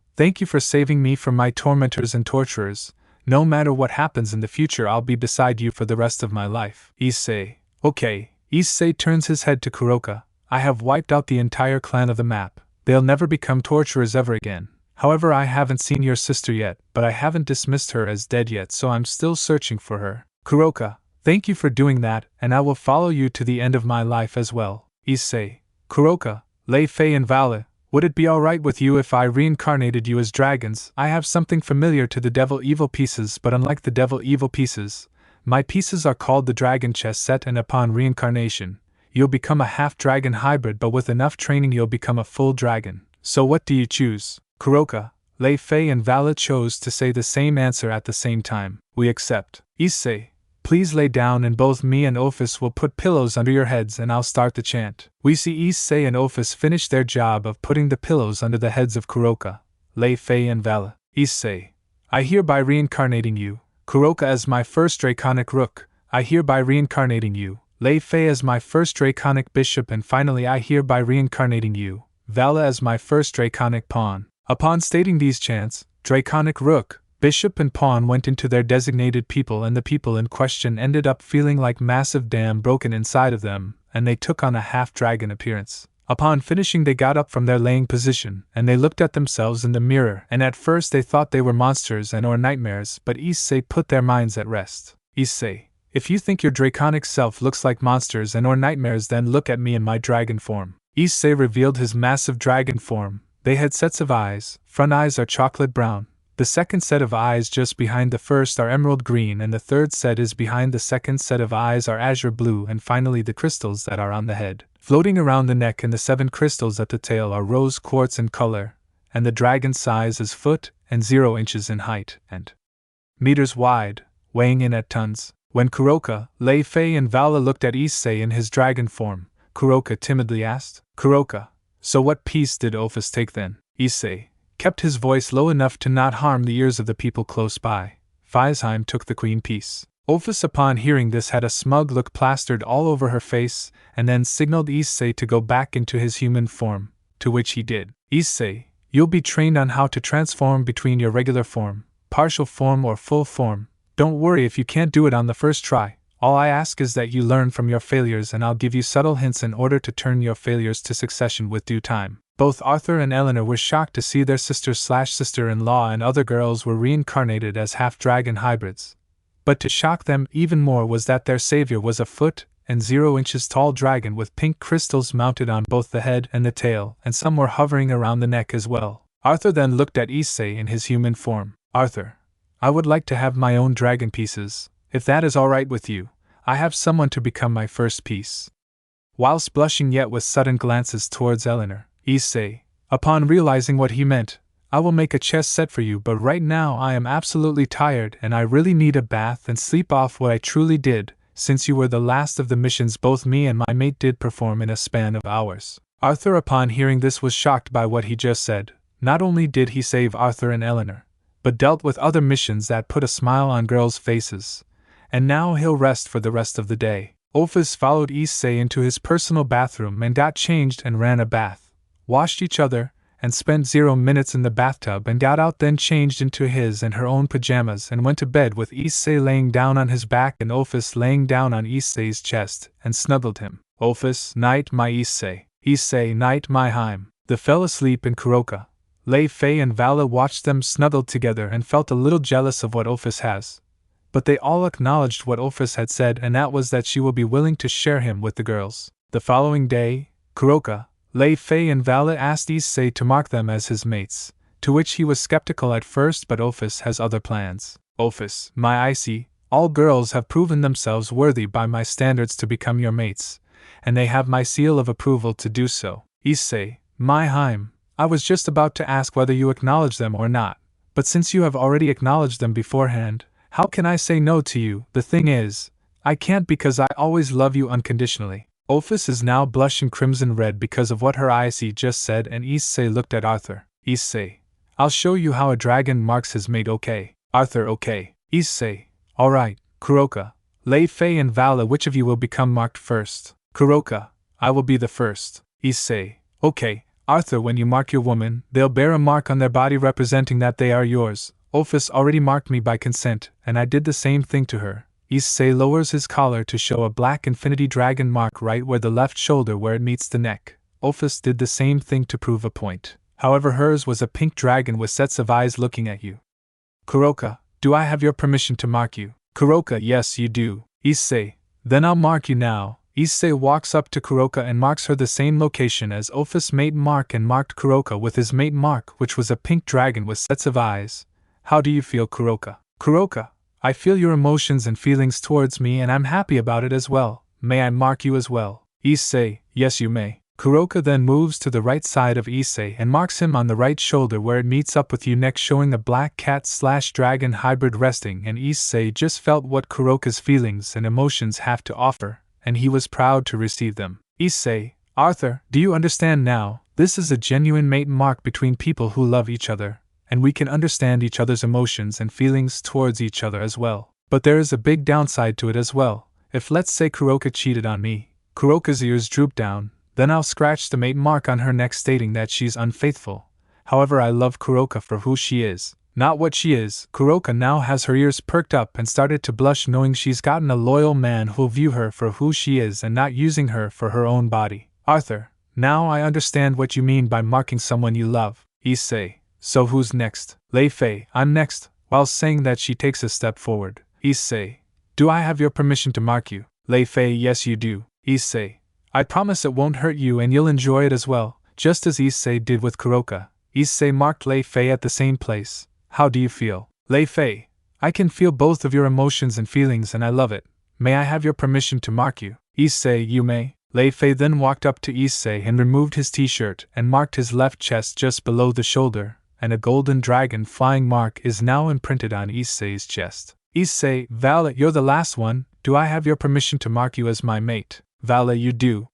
for saving me from my tormentors and torturers. No matter what happens in the future, I'll be beside you for the rest of my life. Issei. Okay. Issei turns his head to Kuroka. I have wiped out the entire clan of the map. They'll never become torturers ever again. However, I haven't seen your sister yet, but I haven't dismissed her as dead yet, so I'm still searching for her. Kuroka, thank you for doing that, and I will follow you to the end of my life as well. Issei. Kuroka, Lei Fei and Vala, would it be alright with you if I reincarnated you as dragons? I have something familiar to the Devil Evil pieces, but unlike the Devil Evil pieces, my pieces are called the Dragon Chess set, and upon reincarnation, you'll become a half-dragon hybrid, but with enough training you'll become a full dragon. So what do you choose? Kuroka, Lei Fei and Vala chose to say the same answer at the same time. We accept. Issei, please lay down and both me and Ophis will put pillows under your heads and I'll start the chant. We see Issei and Ophis finish their job of putting the pillows under the heads of Kuroka, Lei Fei and Vala. Issei, I hereby reincarnating you, Kuroka as my first draconic rook. I hereby reincarnating you, Lei Fei as my first draconic bishop, and finally I hereby reincarnating you, Vala as my first draconic pawn. Upon stating these chants, draconic rook, bishop and pawn went into their designated people, and the people in question ended up feeling like massive dam broken inside of them, and they took on a half-dragon appearance. Upon finishing they got up from their laying position, and they looked at themselves in the mirror, and at first they thought they were monsters and or nightmares, but Issei put their minds at rest. Issei, if you think your draconic self looks like monsters and or nightmares, then look at me in my dragon form. Issei revealed his massive dragon form. They had sets of eyes. Front eyes are chocolate brown. The second set of eyes just behind the first are emerald green, and the third set is behind the second set of eyes are azure blue, and finally the crystals that are on the head, floating around the neck, and the 7 crystals at the tail are rose quartz in color, and the dragon's size is foot and 0 inches in height and meters wide, weighing in at tons. When Kuroka, Lei Fei and Vala looked at Issei in his dragon form, Kuroka timidly asked, Kuroka, so what piece did Ophis take then? Issei kept his voice low enough to not harm the ears of the people close by. Feisheim took the queen piece. Ophis upon hearing this had a smug look plastered all over her face, and then signaled Issei to go back into his human form, to which he did. Issei, you'll be trained on how to transform between your regular form, partial form or full form. Don't worry if you can't do it on the first try. All I ask is that you learn from your failures, and I'll give you subtle hints in order to turn your failures to succession with due time. Both Arthur and Eleanor were shocked to see their sister/sister-in-law and other girls were reincarnated as half-dragon hybrids. But to shock them even more was that their savior was a foot and 0 inches tall dragon with pink crystals mounted on both the head and the tail, and some were hovering around the neck as well. Arthur then looked at Issei in his human form. Arthur, I would like to have my own dragon pieces. If that is all right with you, I have someone to become my first piece. Whilst blushing yet with sudden glances towards Eleanor, Issei, upon realizing what he meant, I will make a chess set for you, but right now I am absolutely tired and I really need a bath and sleep off what I truly did, since you were the last of the missions both me and my mate did perform in a span of hours. Arthur upon hearing this was shocked by what he just said. Not only did he save Arthur and Eleanor, but dealt with other missions that put a smile on girls' faces. And now he'll rest for the rest of the day. Ophis followed Issei into his personal bathroom and got changed and ran a bath, washed each other, and spent 0 minutes in the bathtub and got out, then changed into his and her own pajamas and went to bed with Issei laying down on his back and Ophis laying down on Issei's chest and snuggled him. Ophis, night my Issei. Issei, night my Hyem. They fell asleep in Kuroka. Lei Fei and Vala watched them snuggled together and felt a little jealous of what Ophis has. But they all acknowledged what Ophis had said, and that was that she will be willing to share him with the girls. The following day, Kuroka, Lei Fei and Vala asked Issei to mark them as his mates, to which he was skeptical at first, but Ophis has other plans. Ophis, my Issei, all girls have proven themselves worthy by my standards to become your mates, and they have my seal of approval to do so. Issei, my Hyem, I was just about to ask whether you acknowledge them or not, but since you have already acknowledged them beforehand, how can I say no to you? The thing is, I can't, because I always love you unconditionally. Ophis is now blushing crimson red because of what her Issei just said, and Issei looked at Arthur. Issei, I'll show you how a dragon marks his mate, okay? Arthur, okay. Issei, alright. Kuroka, Lei Fei and Vala, which of you will become marked first? Kuroka, I will be the first. Issei, okay. Arthur, when you mark your woman, they'll bear a mark on their body representing that they are yours. Ophis already marked me by consent, and I did the same thing to her. Issei lowers his collar to show a black infinity dragon mark right where the left shoulder where it meets the neck. Ophis did the same thing to prove a point. However, hers was a pink dragon with sets of eyes looking at you. Kuroka, do I have your permission to mark you? Kuroka, yes you do. Issei, then I'll mark you now. Issei walks up to Kuroka and marks her the same location as Ophis mate mark and marked Kuroka with his mate mark, which was a pink dragon with sets of eyes. How do you feel, Kuroka? Kuroka, I feel your emotions and feelings towards me and I'm happy about it as well. May I mark you as well? Issei, yes you may. Kuroka then moves to the right side of Issei and marks him on the right shoulder where it meets up with you, neck showing a black cat/dragon hybrid resting, and Issei just felt what Kuroka's feelings and emotions have to offer, and he was proud to receive them. Issei, Arthur, do you understand now? This is a genuine mate mark between people who love each other, and we can understand each other's emotions and feelings towards each other as well. But there is a big downside to it as well. If let's say Kuroka cheated on me, Kuroka's ears droop down, then I'll scratch the mate mark on her neck stating that she's unfaithful. However, I love Kuroka for who she is, not what she is. Kuroka now has her ears perked up and started to blush, knowing she's gotten a loyal man who'll view her for who she is and not using her for her own body. Arthur, now I understand what you mean by marking someone you love. Issei, so who's next? Lei Fei, I'm next. While saying that, she takes a step forward. Issei, do I have your permission to mark you? Lei Fei, yes you do. Issei, I promise it won't hurt you and you'll enjoy it as well, just as Issei did with Kuroka. Issei marked Lei Fei at the same place. How do you feel? Lei Fei, I can feel both of your emotions and feelings and I love it. May I have your permission to mark you? Issei, you may. Lei Fei then walked up to Issei and removed his t-shirt and marked his left chest just below the shoulder, and a golden dragon flying mark is now imprinted on Issei's chest. Issei, Vala, you're the last one. Do I have your permission to mark you as my mate? Vala, you do.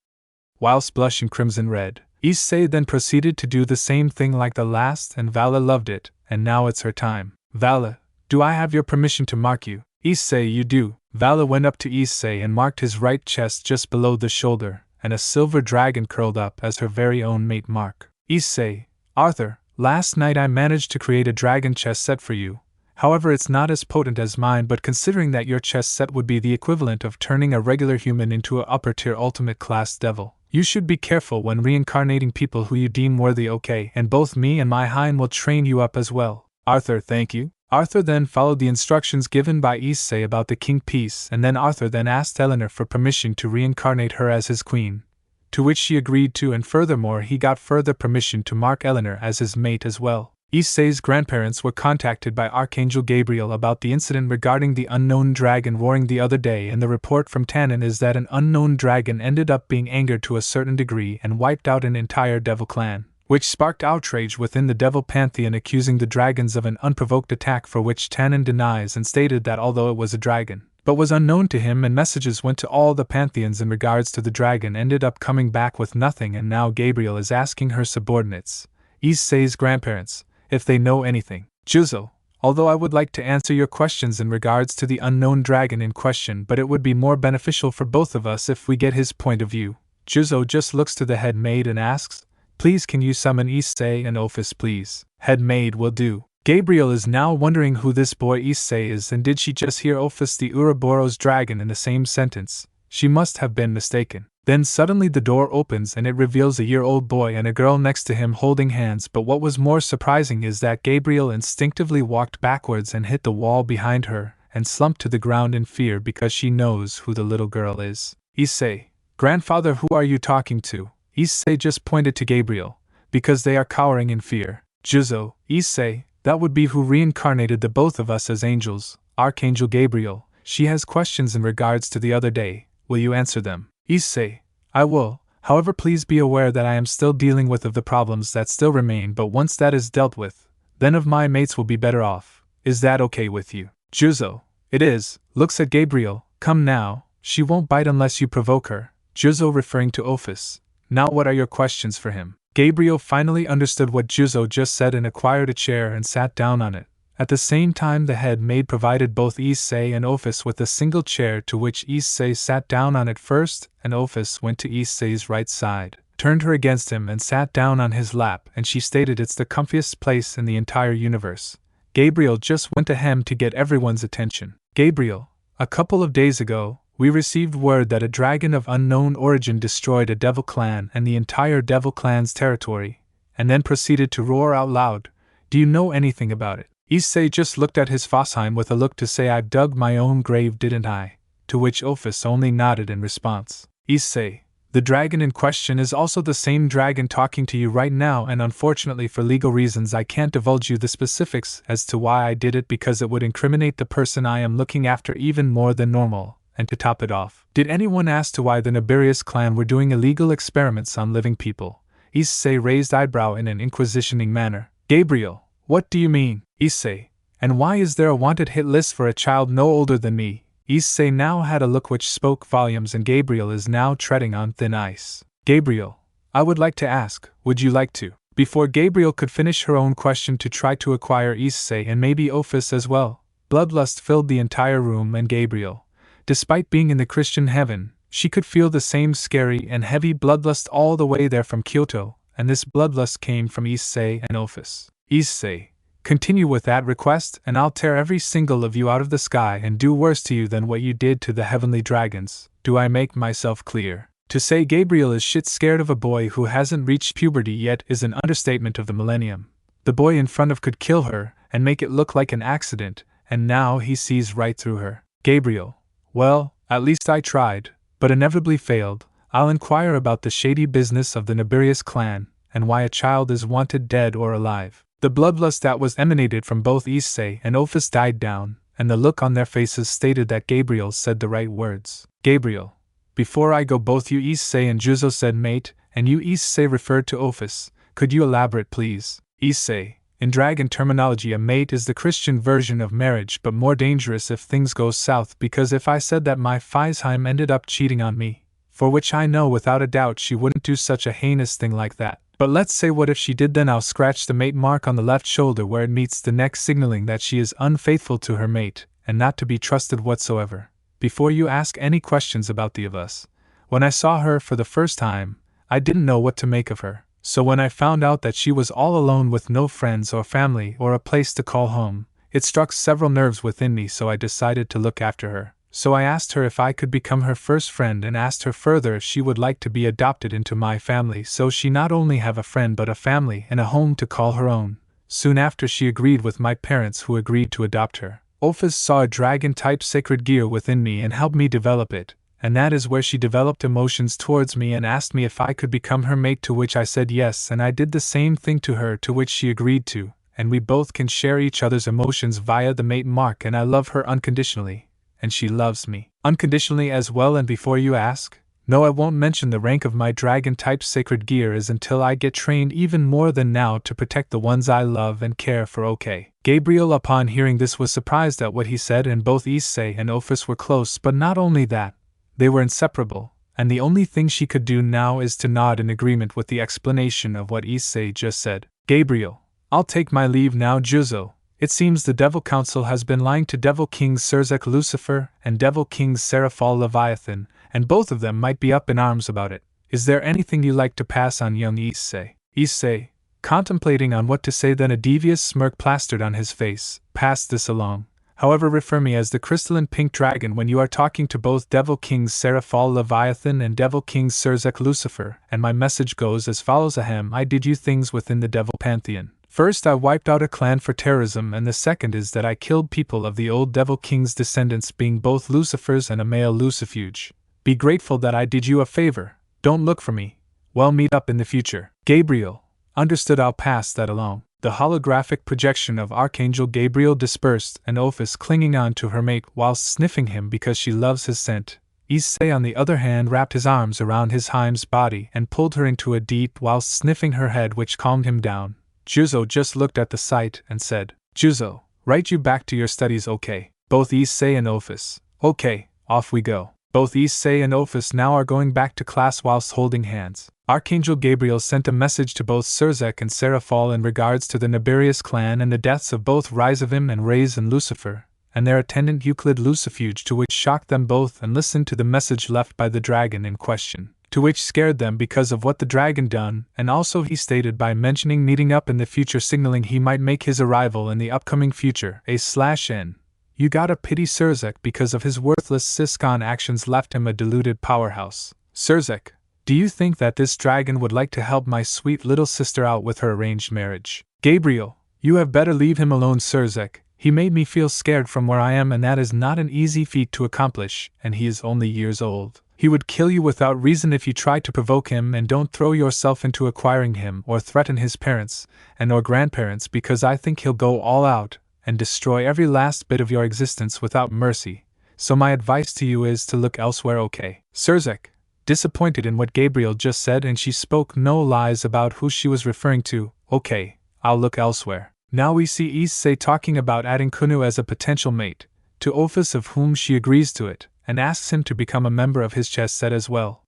Whilst blushing crimson red, Issei then proceeded to do the same thing like the last, and Vala loved it, and now it's her time. Vala, do I have your permission to mark you? Issei, you do. Vala went up to Issei and marked his right chest just below the shoulder, and a silver dragon curled up as her very own mate mark. Issei, Arthur, last night I managed to create a dragon chest set for you. However, it's not as potent as mine, but considering that your chest set would be the equivalent of turning a regular human into a upper-tier ultimate class devil, you should be careful when reincarnating people who you deem worthy, okay? And both me and my Hein will train you up as well. Arthur, thank you. Arthur then followed the instructions given by Issei about the king piece, and then Arthur then asked Eleanor for permission to reincarnate her as his queen, to which she agreed to, and furthermore he got further permission to mark Eleanor as his mate as well. Issei's grandparents were contacted by Archangel Gabriel about the incident regarding the unknown dragon roaring the other day, and the report from Tannen is that an unknown dragon ended up being angered to a certain degree and wiped out an entire devil clan, which sparked outrage within the devil pantheon, accusing the dragons of an unprovoked attack, for which Tannen denies and stated that although it was a dragon, but was unknown to him, and messages went to all the pantheons in regards to the dragon, ended up coming back with nothing, and now Gabriel is asking her subordinates, Issei's grandparents, if they know anything. Juzo, although I would like to answer your questions in regards to the unknown dragon in question, but it would be more beneficial for both of us if we get his point of view. Juzo just looks to the head maid and asks, please can you summon Issei and Ophis please? Head maid will do. Gabriel is now wondering who this boy Issei is, and did she just hear Ophis the Ouroboros dragon in the same sentence? She must have been mistaken. Then suddenly the door opens and it reveals a year-old boy and a girl next to him holding hands, but what was more surprising is that Gabriel instinctively walked backwards and hit the wall behind her, and slumped to the ground in fear because she knows who the little girl is. Issei, grandfather, who are you talking to? Issei just pointed to Gabriel, because they are cowering in fear. Juzo, Issei, that would be who reincarnated the both of us as angels. Archangel Gabriel, she has questions in regards to the other day, will you answer them? Issei, I will, however please be aware that I am still dealing with the problems that still remain, but once that is dealt with, then of my mates will be better off. Is that okay with you? Juzo, it is, looks at Gabriel, come now, she won't bite unless you provoke her. Juzo referring to Ophis, now what are your questions for him? Gabriel finally understood what Juzo just said and acquired a chair and sat down on it. At the same time the head maid provided both Issei and Ophis with a single chair, to which Issei sat down on it first, and Ophis went to Issei's right side, turned her against him and sat down on his lap, and she stated it's the comfiest place in the entire universe. Gabriel just went ahem to get everyone's attention. Gabriel, a couple of days ago, we received word that a dragon of unknown origin destroyed a devil clan and the entire devil clan's territory, and then proceeded to roar out loud. Do you know anything about it? Issei just looked at his Fossheim with a look to say, I've dug my own grave, didn't I? To which Ophis only nodded in response. Issei, the dragon in question is also the same dragon talking to you right now, and unfortunately for legal reasons I can't divulge you the specifics as to why I did it, because it would incriminate the person I am looking after even more than normal. And to top it off, did anyone ask to why the Naberus clan were doing illegal experiments on living people? Issei raised eyebrow in an inquisitioning manner. Gabriel, what do you mean? Issei, and why is there a wanted hit list for a child no older than me? Issei now had a look which spoke volumes, and Gabriel is now treading on thin ice. Gabriel, I would like to ask, would you like to? Before Gabriel could finish her own question to try to acquire Issei and maybe Ophis as well, bloodlust filled the entire room, and Gabriel, despite being in the Christian heaven, she could feel the same scary and heavy bloodlust all the way there from Kyoto, and this bloodlust came from Issei and Ophis. Issei, continue with that request, and I'll tear every single of you out of the sky and do worse to you than what you did to the heavenly dragons. Do I make myself clear? To say Gabriel is shit scared of a boy who hasn't reached puberty yet is an understatement of the millennium. The boy in front of could kill her and make it look like an accident, and now he sees right through her. Gabriel, well, at least I tried, but inevitably failed. I'll inquire about the shady business of the Naberus clan, and why a child is wanted dead or alive. The bloodlust that was emanated from both Issei and Ophis died down, and the look on their faces stated that Gabriel said the right words. Gabriel, before I go, both you Issei and Juzo said mate, and you Issei referred to Ophis. Could you elaborate, please? Issei, in dragon terminology, a mate is the Christian version of marriage, but more dangerous if things go south, because if I said that my Fossheim ended up cheating on me, for which I know without a doubt she wouldn't do such a heinous thing like that. But let's say what if she did, then I'll scratch the mate mark on the left shoulder where it meets the neck, signaling that she is unfaithful to her mate, and not to be trusted whatsoever. Before you ask any questions about the of us, when I saw her for the first time, I didn't know what to make of her. So when I found out that she was all alone with no friends or family or a place to call home, it struck several nerves within me, so I decided to look after her. So I asked her if I could become her first friend, and asked her further if she would like to be adopted into my family, so she not only have a friend but a family and a home to call her own. Soon after, she agreed with my parents, who agreed to adopt her. Ophis saw a dragon-type sacred gear within me and helped me develop it, and that is where she developed emotions towards me and asked me if I could become her mate, to which I said yes, and I did the same thing to her, to which she agreed to, and we both can share each other's emotions via the mate mark, and I love her unconditionally. And she loves me unconditionally as well. And before you ask, no, I won't mention the rank of my dragon-type sacred gear is until I get trained even more than now to protect the ones I love and care for. Okay. Gabriel, upon hearing this, was surprised at what he said, and both Issei and Ophis were close, but not only that, they were inseparable, and the only thing she could do now is to nod in agreement with the explanation of what Issei just said. Gabriel, I'll take my leave now. Juzo, it seems the Devil Council has been lying to Devil Kings Serzek Lucifer and Devil Kings Seraphal Leviathan, and both of them might be up in arms about it. Is there anything you like to pass on, young Issei? Issei, contemplating on what to say, then a devious smirk plastered on his face. Pass this along. However, refer me as the crystalline pink dragon when you are talking to both Devil Kings Seraphal Leviathan and Devil Kings Serzek Lucifer, and my message goes as follows. Ahem, I did you things within the Devil Pantheon. First, I wiped out a clan for terrorism, and the second is that I killed people of the old Devil King's descendants, being both Lucifers and a male Lucifuge. Be grateful that I did you a favor. Don't look for me. We'll meet up in the future. Gabriel, understood, I'll pass that along. The holographic projection of Archangel Gabriel dispersed, and Ophis, clinging on to her mate whilst sniffing him because she loves his scent. Issei, on the other hand, wrapped his arms around his Heim's body and pulled her into a deep whilst sniffing her head, which calmed him down. Juzo just looked at the sight and said, Juzo, write you back to your studies. Okay. Both Issei and Ophis, okay, off we go. Both Issei and Ophis now are going back to class whilst holding hands. Archangel Gabriel sent a message to both Serzek and Seraphal in regards to the Naberus clan and the deaths of both Rizavim and Raiz and Lucifer, and their attendant Euclid Lucifuge, to which shocked them both, and listened to the message left by the dragon in question. to which scared them because of what the dragon done, and also he stated by mentioning meeting up in the future, signaling he might make his arrival in the upcoming future. A/N. You gotta pity Surzek because of his worthless Siskon actions left him a deluded powerhouse. Surzek, do you think that this dragon would like to help my sweet little sister out with her arranged marriage? Gabriel, you have better leave him alone, Surzek. He made me feel scared from where I am, and that is not an easy feat to accomplish, and he is only years old. He would kill you without reason if you try to provoke him, and don't throw yourself into acquiring him or threaten his parents and or grandparents, because I think he'll go all out and destroy every last bit of your existence without mercy. So my advice to you is to look elsewhere, okay? Surzek, disappointed in what Gabriel just said, and she spoke no lies about who she was referring to. Okay, I'll look elsewhere. Now we see Issei talking about adding Kunou as a potential mate to Ophis, of whom she agrees to it, and asks him to become a member of his chess set as well.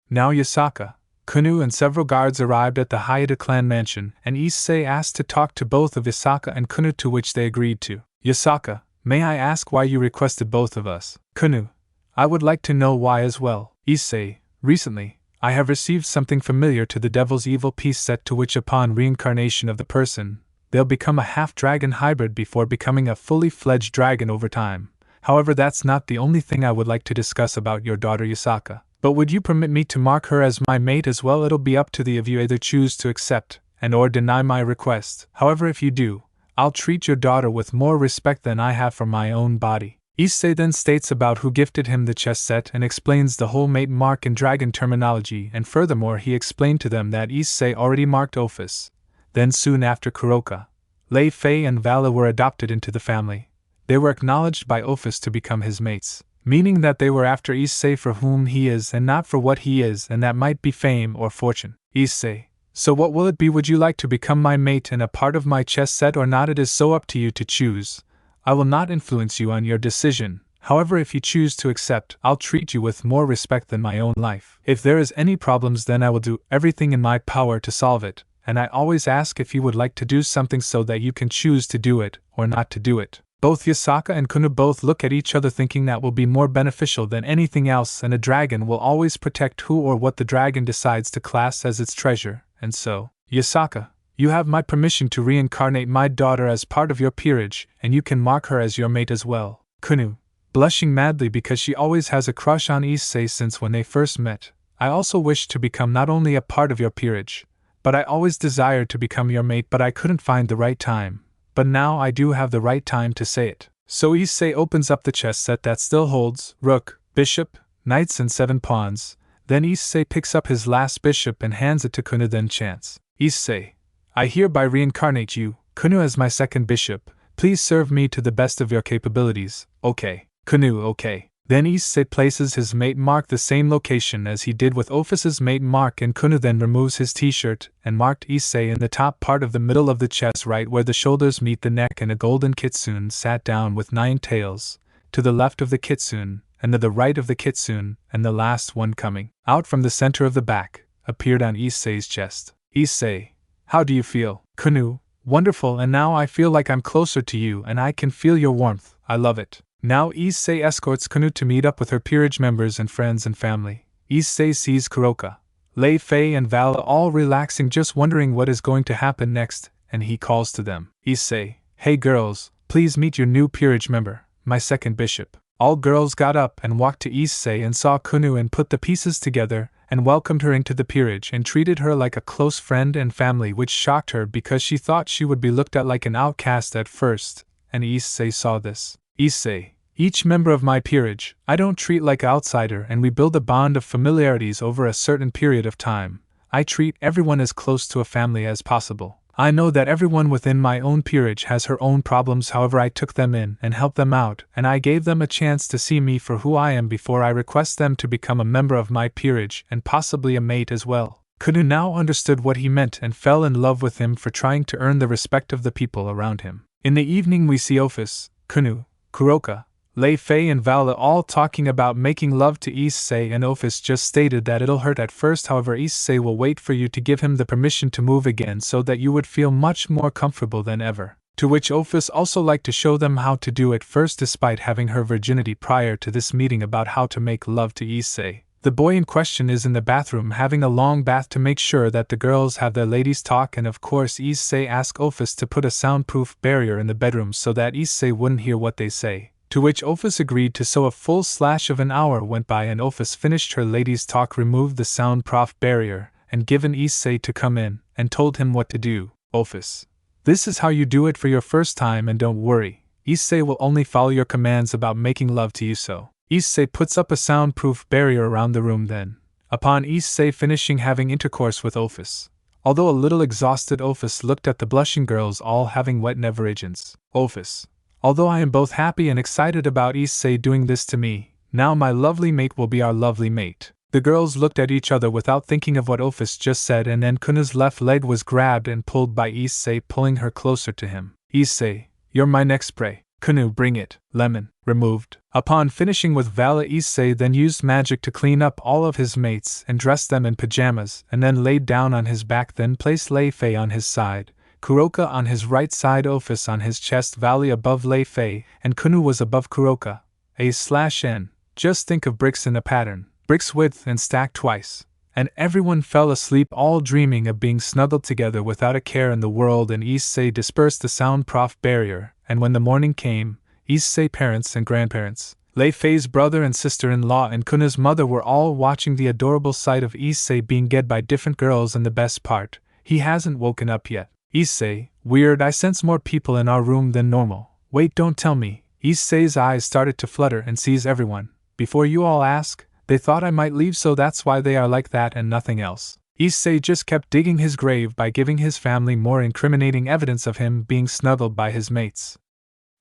Now Yasaka, Kunou and several guards arrived at the Hyoudo clan mansion, and Issei asked to talk to both of Yasaka and Kunou, to which they agreed to. Yasaka, may I ask why you requested both of us? Kunou, I would like to know why as well. Issei, recently, I have received something familiar to the Devil's Evil piece set, to which upon reincarnation of the person, they'll become a half-dragon hybrid before becoming a fully fledged dragon over time. However, that's not the only thing I would like to discuss about your daughter Yasaka. But would you permit me to mark her as my mate as well? It'll be up to the of you either choose to accept and or deny my request. However, if you do, I'll treat your daughter with more respect than I have for my own body. Issei then states about who gifted him the chess set and explains the whole mate mark in dragon terminology, and furthermore he explained to them that Issei already marked Ophis. Then soon after Kuroka, Lei Fei and Vala were adopted into the family. They were acknowledged by Ophis to become his mates, meaning that they were after Issei for whom he is and not for what he is, and that might be fame or fortune. Issei, so what will it be? Would you like to become my mate and a part of my chess set or not? It is so up to you to choose. I will not influence you on your decision. However, if you choose to accept, I'll treat you with more respect than my own life. If there is any problems, then I will do everything in my power to solve it. And I always ask if you would like to do something so that you can choose to do it or not to do it. Both Yasaka and Kunou both look at each other, thinking that will be more beneficial than anything else, and a dragon will always protect who or what the dragon decides to class as its treasure. And so, Yasaka, you have my permission to reincarnate my daughter as part of your peerage, and you can mark her as your mate as well. Kunou, blushing madly because she always has a crush on Issei since when they first met. I also wish to become not only a part of your peerage, but I always desired to become your mate, but I couldn't find the right time. But now I do have the right time to say it. So Issei opens up the chess set that still holds rook, bishop, knights and 7 pawns. Then Issei picks up his last bishop and hands it to Kunou, then chants, Issei, I hereby reincarnate you, Kunou, as my second bishop. Please serve me to the best of your capabilities. Okay. Kunou, okay. Then Issei places his mate mark the same location as he did with Ophis's mate mark, and Kunou then removes his t-shirt and marked Issei in the top part of the middle of the chest, right where the shoulders meet the neck, and a golden kitsune sat down with 9 tails, to the left of the kitsune, and to the right of the kitsune, and the last one coming out from the center of the back, appeared on Issei's chest. Issei, how do you feel? Kunou, wonderful, and now I feel like I'm closer to you and I can feel your warmth. I love it. Now Issei escorts Kunou to meet up with her peerage members and friends and family. Issei sees Kuroka, Lei Fei and Vala all relaxing, just wondering what is going to happen next, and he calls to them. Issei, hey girls, please meet your new peerage member, my second bishop. All girls got up and walked to Issei and saw Kunou and put the pieces together and welcomed her into the peerage and treated her like a close friend and family, which shocked her because she thought she would be looked at like an outcast at first, and Issei saw this. Issei, each member of my peerage, I don't treat like an outsider, and we build a bond of familiarities over a certain period of time. I treat everyone as close to a family as possible. I know that everyone within my own peerage has her own problems, however I took them in and helped them out, and I gave them a chance to see me for who I am before I request them to become a member of my peerage and possibly a mate as well. Kunou now understood what he meant and fell in love with him for trying to earn the respect of the people around him. In the evening we see Ophis, Kunou, Kuroka, Lei Fei and Vala all talking about making love to Issei, and Ophis just stated that it'll hurt at first, however Issei will wait for you to give him the permission to move again so that you would feel much more comfortable than ever. To which Ophis also liked to show them how to do it first, despite having her virginity prior to this meeting, about how to make love to Issei. The boy in question is in the bathroom having a long bath to make sure that the girls have their ladies' talk, and of course Issei asked Ophis to put a soundproof barrier in the bedroom so that Issei wouldn't hear what they say, to which Ophis agreed to. So a full slash of an hour went by and Ophis finished her ladies' talk, removed the soundproof barrier, and given Issei to come in, and told him what to do. Ophis, this is how you do it for your first time, and don't worry, Issei will only follow your commands about making love to you. So Issei puts up a soundproof barrier around the room. Then, upon Issei finishing having intercourse with Ophis, although a little exhausted, Ophis looked at the blushing girls all having wet neverations. Ophis, although I am both happy and excited about Issei doing this to me, now my lovely mate will be our lovely mate. The girls looked at each other without thinking of what Ophis just said, and then Kunou's left leg was grabbed and pulled by Issei, pulling her closer to him. Issei, you're my next prey. Kunou, bring it. Lemon, removed. Upon finishing with Vala, Issei then used magic to clean up all of his mates and dressed them in pajamas, and then laid down on his back, then placed Lei Fei on his side, Kuroka on his right side, Ophis on his chest, Valley above Lei Fei, and Kunou was above Kuroka. A/N. Just think of bricks in a pattern, bricks width and stacked twice. And everyone fell asleep, all dreaming of being snuggled together without a care in the world, and Issei dispersed the soundproof barrier, and when the morning came, Issei parents and grandparents, Lei Fei's brother and sister-in-law, and Kunou's mother were all watching the adorable sight of Issei being get by different girls, and the best part, he hasn't woken up yet. Issei, weird, I sense more people in our room than normal. Wait, don't tell me. Issei's eyes started to flutter and sees everyone. Before you all ask, they thought I might leave, so that's why they are like that and nothing else. Issei just kept digging his grave by giving his family more incriminating evidence of him being snuggled by his mates.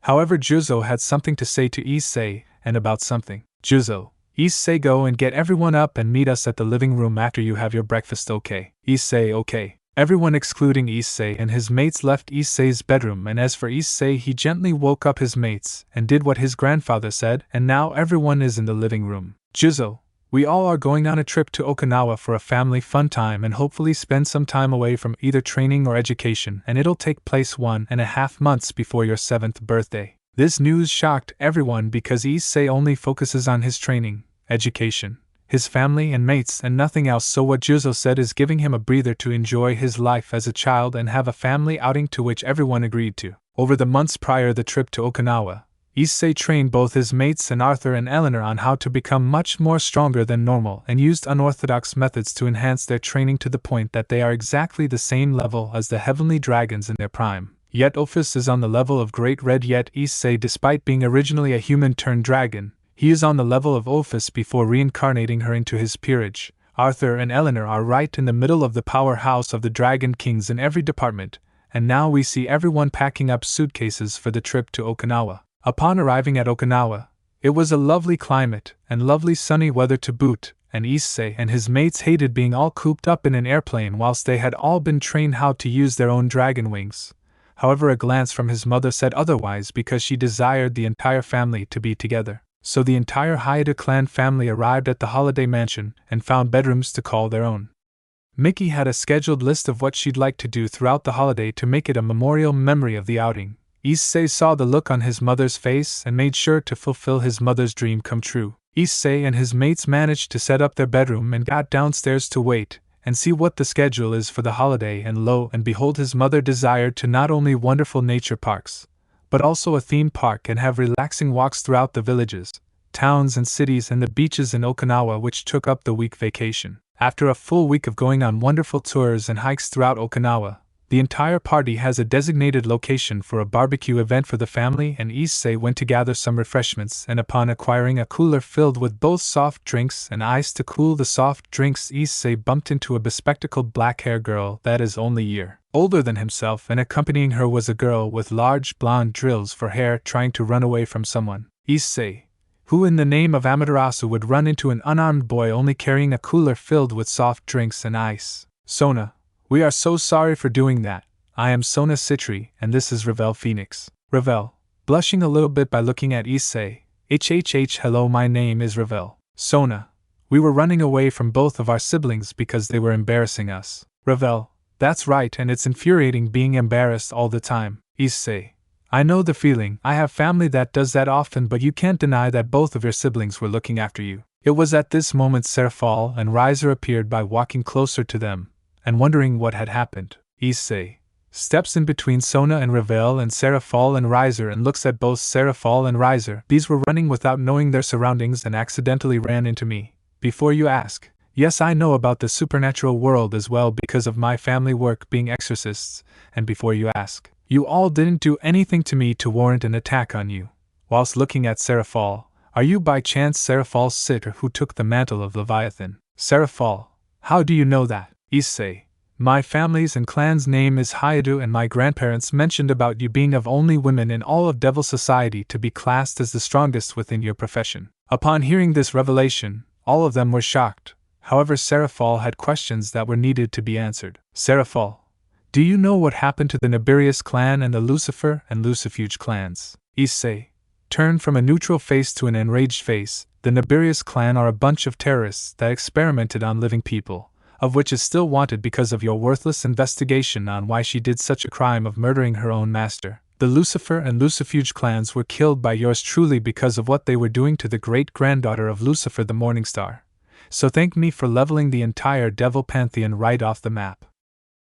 However, Juzo had something to say to Issei, and about something. Juzo, Issei, go and get everyone up and meet us at the living room after you have your breakfast, okay? Issei, okay. Everyone excluding Issei and his mates left Issei's bedroom, and as for Issei, he gently woke up his mates and did what his grandfather said, and now everyone is in the living room. Juzo, we all are going on a trip to Okinawa for a family fun time and hopefully spend some time away from either training or education, and it'll take place 1.5 months before your 7th birthday. This news shocked everyone because Issei only focuses on his training, education, his family and mates, and nothing else, so what Juzo said is giving him a breather to enjoy his life as a child and have a family outing, to which everyone agreed to. Over the months prior the trip to Okinawa, Issei trained both his mates and Arthur and Eleanor on how to become much more stronger than normal, and used unorthodox methods to enhance their training to the point that they are exactly the same level as the heavenly dragons in their prime. Yet Ophis is on the level of Great Red, yet Issei, despite being originally a human-turned-dragon, he is on the level of Ophis before reincarnating her into his peerage. Arthur and Eleanor are right in the middle of the powerhouse of the Dragon Kings in every department, and now we see everyone packing up suitcases for the trip to Okinawa. Upon arriving at Okinawa, it was a lovely climate and lovely sunny weather to boot, and Issei and his mates hated being all cooped up in an airplane whilst they had all been trained how to use their own dragon wings. However, a glance from his mother said otherwise, because she desired the entire family to be together. So the entire Hyoudo clan family arrived at the holiday mansion and found bedrooms to call their own. Mickey had a scheduled list of what she'd like to do throughout the holiday to make it a memorial memory of the outing. Issei saw the look on his mother's face and made sure to fulfill his mother's dream come true. Issei and his mates managed to set up their bedroom and got downstairs to wait and see what the schedule is for the holiday, and lo and behold, his mother desired to not only wonderful nature parks, but also a theme park and have relaxing walks throughout the villages, towns and cities and the beaches in Okinawa, which took up the week vacation. After a full week of going on wonderful tours and hikes throughout Okinawa, the entire party has a designated location for a barbecue event for the family, and Issei went to gather some refreshments, and upon acquiring a cooler filled with both soft drinks and ice to cool the soft drinks, Issei bumped into a bespectacled black-haired girl that is only a year older than himself, and accompanying her was a girl with large blonde drills for hair trying to run away from someone. Issei, who in the name of Amaterasu would run into an unarmed boy only carrying a cooler filled with soft drinks and ice. Sona, we are so sorry for doing that. I am Sona Citri, and this is Ravel Phoenix. Ravel, blushing a little bit by looking at Issei. Hello, my name is Ravel. Sona, we were running away from both of our siblings because they were embarrassing us. Ravel, that's right, and it's infuriating being embarrassed all the time. Issei, I know the feeling. I have family that does that often, but you can't deny that both of your siblings were looking after you. It was at this moment Serafal and Riser appeared by walking closer to them, and wondering what had happened. Issei steps in between Sona and Revel and Serafal and Riser and looks at both Serafal and Riser. These were running without knowing their surroundings and accidentally ran into me. Before you ask, yes, I know about the supernatural world as well because of my family work being exorcists, and before you ask, you all didn't do anything to me to warrant an attack on you. Whilst looking at Serafal, are you by chance Serafal's sitter who took the mantle of Leviathan? Serafal, how do you know that? Issei, my family's and clan's name is Hyoudo, and my grandparents mentioned about you being of only women in all of Devil Society to be classed as the strongest within your profession. Upon hearing this revelation, all of them were shocked. However, Serafal had questions that were needed to be answered. Serafal, do you know what happened to the Naberus clan and the Lucifer and Lucifuge clans? Issei turned from a neutral face to an enraged face. The Naberus clan are a bunch of terrorists that experimented on living people, of which is still wanted because of your worthless investigation on why she did such a crime of murdering her own master. The Lucifer and Lucifuge clans were killed by yours truly because of what they were doing to the great-granddaughter of Lucifer the Morningstar. So thank me for leveling the entire Devil Pantheon right off the map.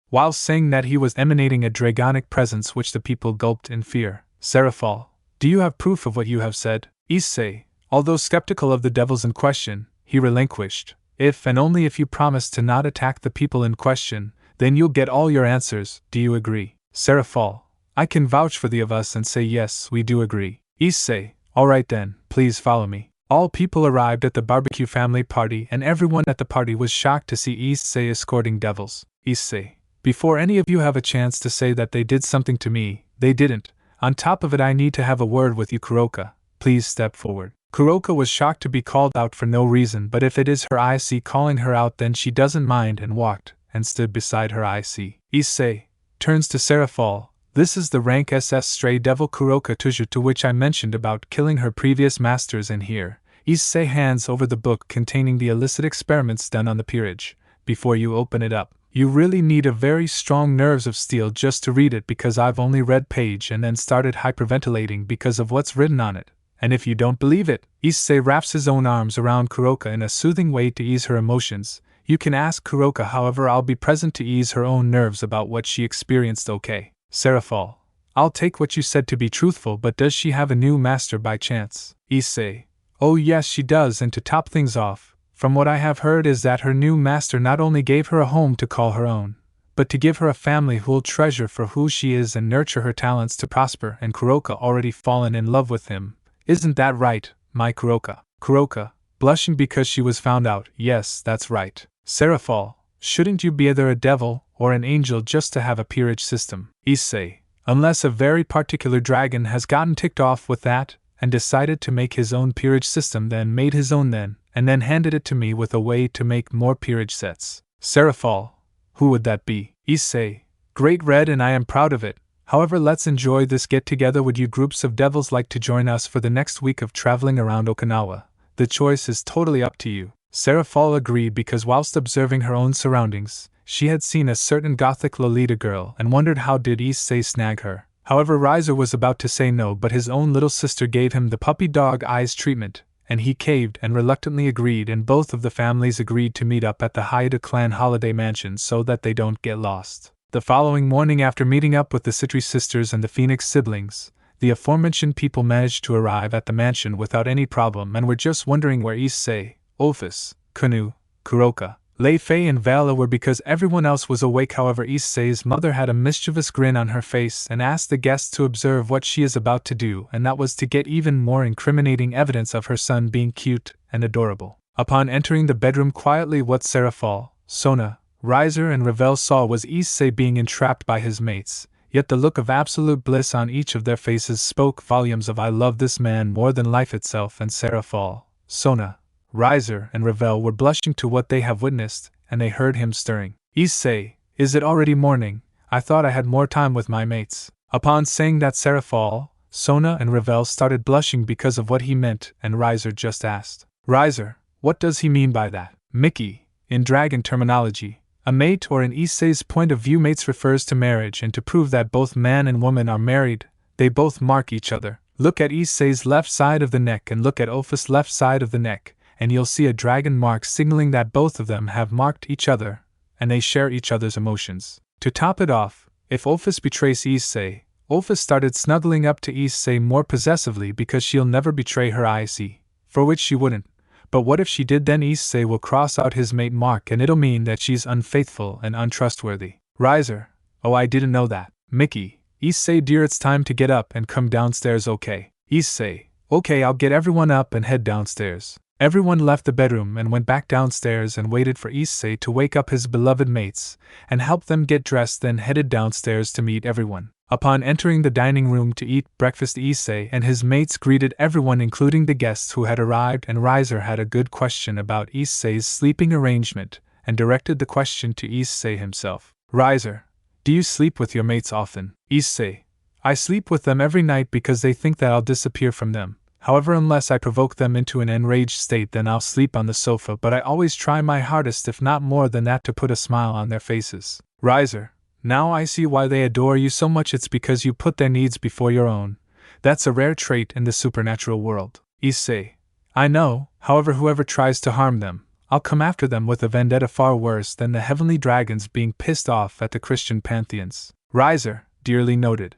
While saying that, he was emanating a dragonic presence which the people gulped in fear. Serafal, do you have proof of what you have said? Issei, although skeptical of the devils in question, he relinquished. If and only if you promise to not attack the people in question, then you'll get all your answers. Do you agree? Serafal, I can vouch for the of us and say yes, we do agree. Issei, alright then, please follow me. All people arrived at the barbecue family party, and everyone at the party was shocked to see Issei escorting devils. Issei, before any of you have a chance to say that they did something to me, they didn't. On top of it, I need to have a word with you, Kuroka. Please step forward. Kuroka was shocked to be called out for no reason, but if it is her IC calling her out, then she doesn't mind, and walked and stood beside her IC. Issei turns to Serafal. This is the rank SS stray devil Kuroka Tuju to which I mentioned about killing her previous masters in here. Issei hands over the book containing the illicit experiments done on the peerage. Before you open it up, you really need a very strong nerves of steel just to read it, because I've only read page and then started hyperventilating because of what's written on it. And if you don't believe it, Issei wraps his own arms around Kuroka in a soothing way to ease her emotions. You can ask Kuroka, however, I'll be present to ease her own nerves about what she experienced, okay? Serafal, I'll take what you said to be truthful, but does she have a new master by chance? Issei, oh yes she does, and to top things off, from what I have heard is that her new master not only gave her a home to call her own, but to give her a family who'll treasure for who she is and nurture her talents to prosper, and Kuroka already fallen in love with him. Isn't that right, my Kuroka? Kuroka, blushing because she was found out, yes, that's right. Serafal, shouldn't you be either a devil or an angel just to have a peerage system? Issei, unless a very particular dragon has gotten ticked off with that, and decided to make his own peerage system, then made his own then, and then handed it to me with a way to make more peerage sets. Serafal, who would that be? Issei, Great Red, and I am proud of it. However, let's enjoy this get-together. Would you groups of devils like to join us for the next week of traveling around Okinawa? The choice is totally up to you. Serafal agreed because whilst observing her own surroundings, she had seen a certain gothic Lolita girl and wondered how did Issei snag her. However, Riser was about to say no, but his own little sister gave him the puppy dog eyes treatment, and he caved and reluctantly agreed, and both of the families agreed to meet up at the Hyoudo clan holiday mansion so that they don't get lost. The following morning, after meeting up with the Citri sisters and the Phoenix siblings, the aforementioned people managed to arrive at the mansion without any problem and were just wondering where Issei, Ophis, Kunou, Kuroka, Lei Fei and Vala were because everyone else was awake. However, Issei's mother had a mischievous grin on her face and asked the guests to observe what she is about to do, and that was to get even more incriminating evidence of her son being cute and adorable. Upon entering the bedroom quietly, what Serafal, Sona, Riser and Revel saw was Issei being entrapped by his mates, yet the look of absolute bliss on each of their faces spoke volumes of I love this man more than life itself, and Serafal, Sona, Riser and Revel were blushing to what they have witnessed, and they heard him stirring. Issei, is it already morning? I thought I had more time with my mates. Upon saying that, Serafal, Sona and Revel started blushing because of what he meant, and Riser just asked, Riser, what does he mean by that? Mickey, in dragon terminology, a mate, or in Issei's point of view, mates refers to marriage, and to prove that both man and woman are married, They both mark each other. Look at Issei's left side of the neck and look at Ophis' left side of the neck, and you'll see a dragon mark signaling that both of them have marked each other, and they share each other's emotions. To top it off, if Ophis betrays Issei, Ophis started snuggling up to Issei more possessively because she'll never betray her Issei, for which she wouldn't. But what if she did? Then Issei will cross out his mate mark and it'll mean that she's unfaithful and untrustworthy. Riser, oh, I didn't know that. Mickey, Issei dear, it's time to get up and come downstairs, okay? Issei, okay, I'll get everyone up and head downstairs. Everyone left the bedroom and went back downstairs and waited for Issei to wake up his beloved mates and help them get dressed, then headed downstairs to meet everyone. Upon entering the dining room to eat breakfast, Issei and his mates greeted everyone including the guests who had arrived, and Riser had a good question about Issei's sleeping arrangement and directed the question to Issei himself. Riser, do you sleep with your mates often? Issei, I sleep with them every night because they think that I'll disappear from them. However, unless I provoke them into an enraged state, then I'll sleep on the sofa, but I always try my hardest, if not more than that, to put a smile on their faces. Riser, now I see why they adore you so much. It's because you put their needs before your own. That's a rare trait in the supernatural world. Issei, I know, however, whoever tries to harm them, I'll come after them with a vendetta far worse than the heavenly dragons being pissed off at the Christian pantheons. Riser, dearly noted.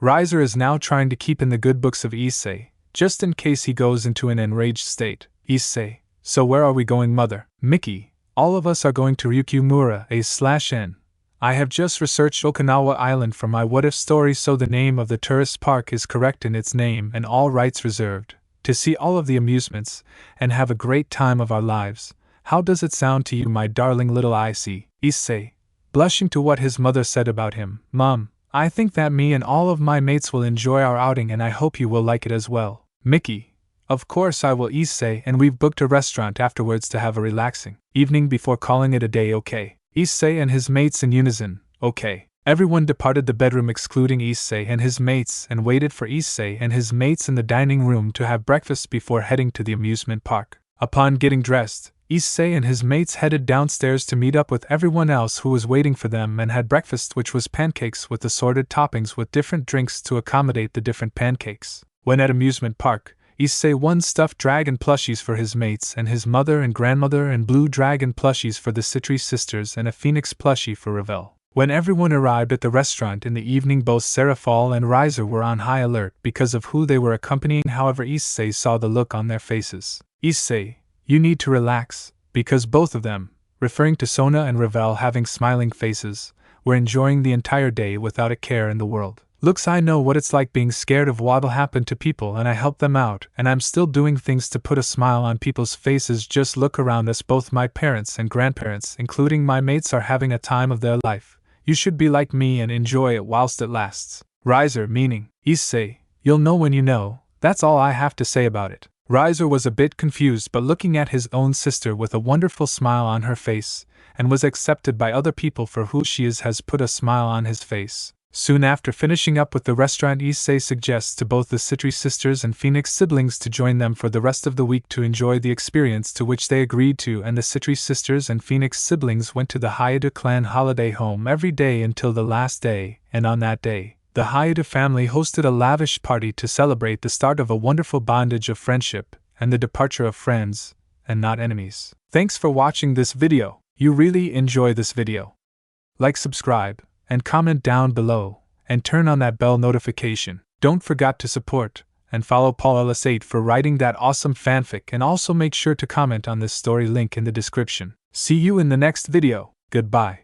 Riser is now trying to keep in the good books of Issei, just in case he goes into an enraged state. Issei, so where are we going, mother? Mickey, all of us are going to Ryukyumura A/N. I have just researched Okinawa Island for my what-if story, so the name of the tourist park is correct in its name and all rights reserved, to see all of the amusements and have a great time of our lives. How does it sound to you, my darling little Issei? Issei, blushing to what his mother said about him. Mom, I think that me and all of my mates will enjoy our outing, and I hope you will like it as well. Mickey, of course I will, Issei, and we've booked a restaurant afterwards to have a relaxing evening before calling it a day, okay? Issei and his mates in unison, okay. Everyone departed the bedroom excluding Issei and his mates and waited for Issei and his mates in the dining room to have breakfast before heading to the amusement park. Upon getting dressed, Issei and his mates headed downstairs to meet up with everyone else who was waiting for them and had breakfast, which was pancakes with assorted toppings with different drinks to accommodate the different pancakes. When at amusement park, Issei won stuffed dragon plushies for his mates and his mother and grandmother, and blue dragon plushies for the Citri sisters, and a phoenix plushie for Ravel. When everyone arrived at the restaurant in the evening, both Seraphal and Riser were on high alert because of who they were accompanying. However, Issei saw the look on their faces. Issei, you need to relax, because both of them, referring to Sona and Ravel having smiling faces, were enjoying the entire day without a care in the world. Looks, I know what it's like being scared of what'll happen to people, and I help them out, and I'm still doing things to put a smile on people's faces. Just look around us, both my parents and grandparents, including my mates, are having a time of their life. You should be like me and enjoy it whilst it lasts. Riser, meaning, Issei, you'll know when you know, that's all I have to say about it. Riser was a bit confused, but looking at his own sister with a wonderful smile on her face, and was accepted by other people for who she is, has put a smile on his face. Soon after finishing up with the restaurant, Issei suggests to both the Citri sisters and Phoenix siblings to join them for the rest of the week to enjoy the experience, to which they agreed to, and the Citri sisters and Phoenix siblings went to the Hyoudo clan holiday home every day until the last day, and on that day, the Hyoudo family hosted a lavish party to celebrate the start of a wonderful bondage of friendship and the departure of friends, and not enemies. Thanks for watching this video. You really enjoy this video. Like, subscribe, and comment down below, and turn on that bell notification. Don't forget to support and follow PaulEllis8 for writing that awesome fanfic, and also make sure to comment on this story, link in the description. See you in the next video. Goodbye.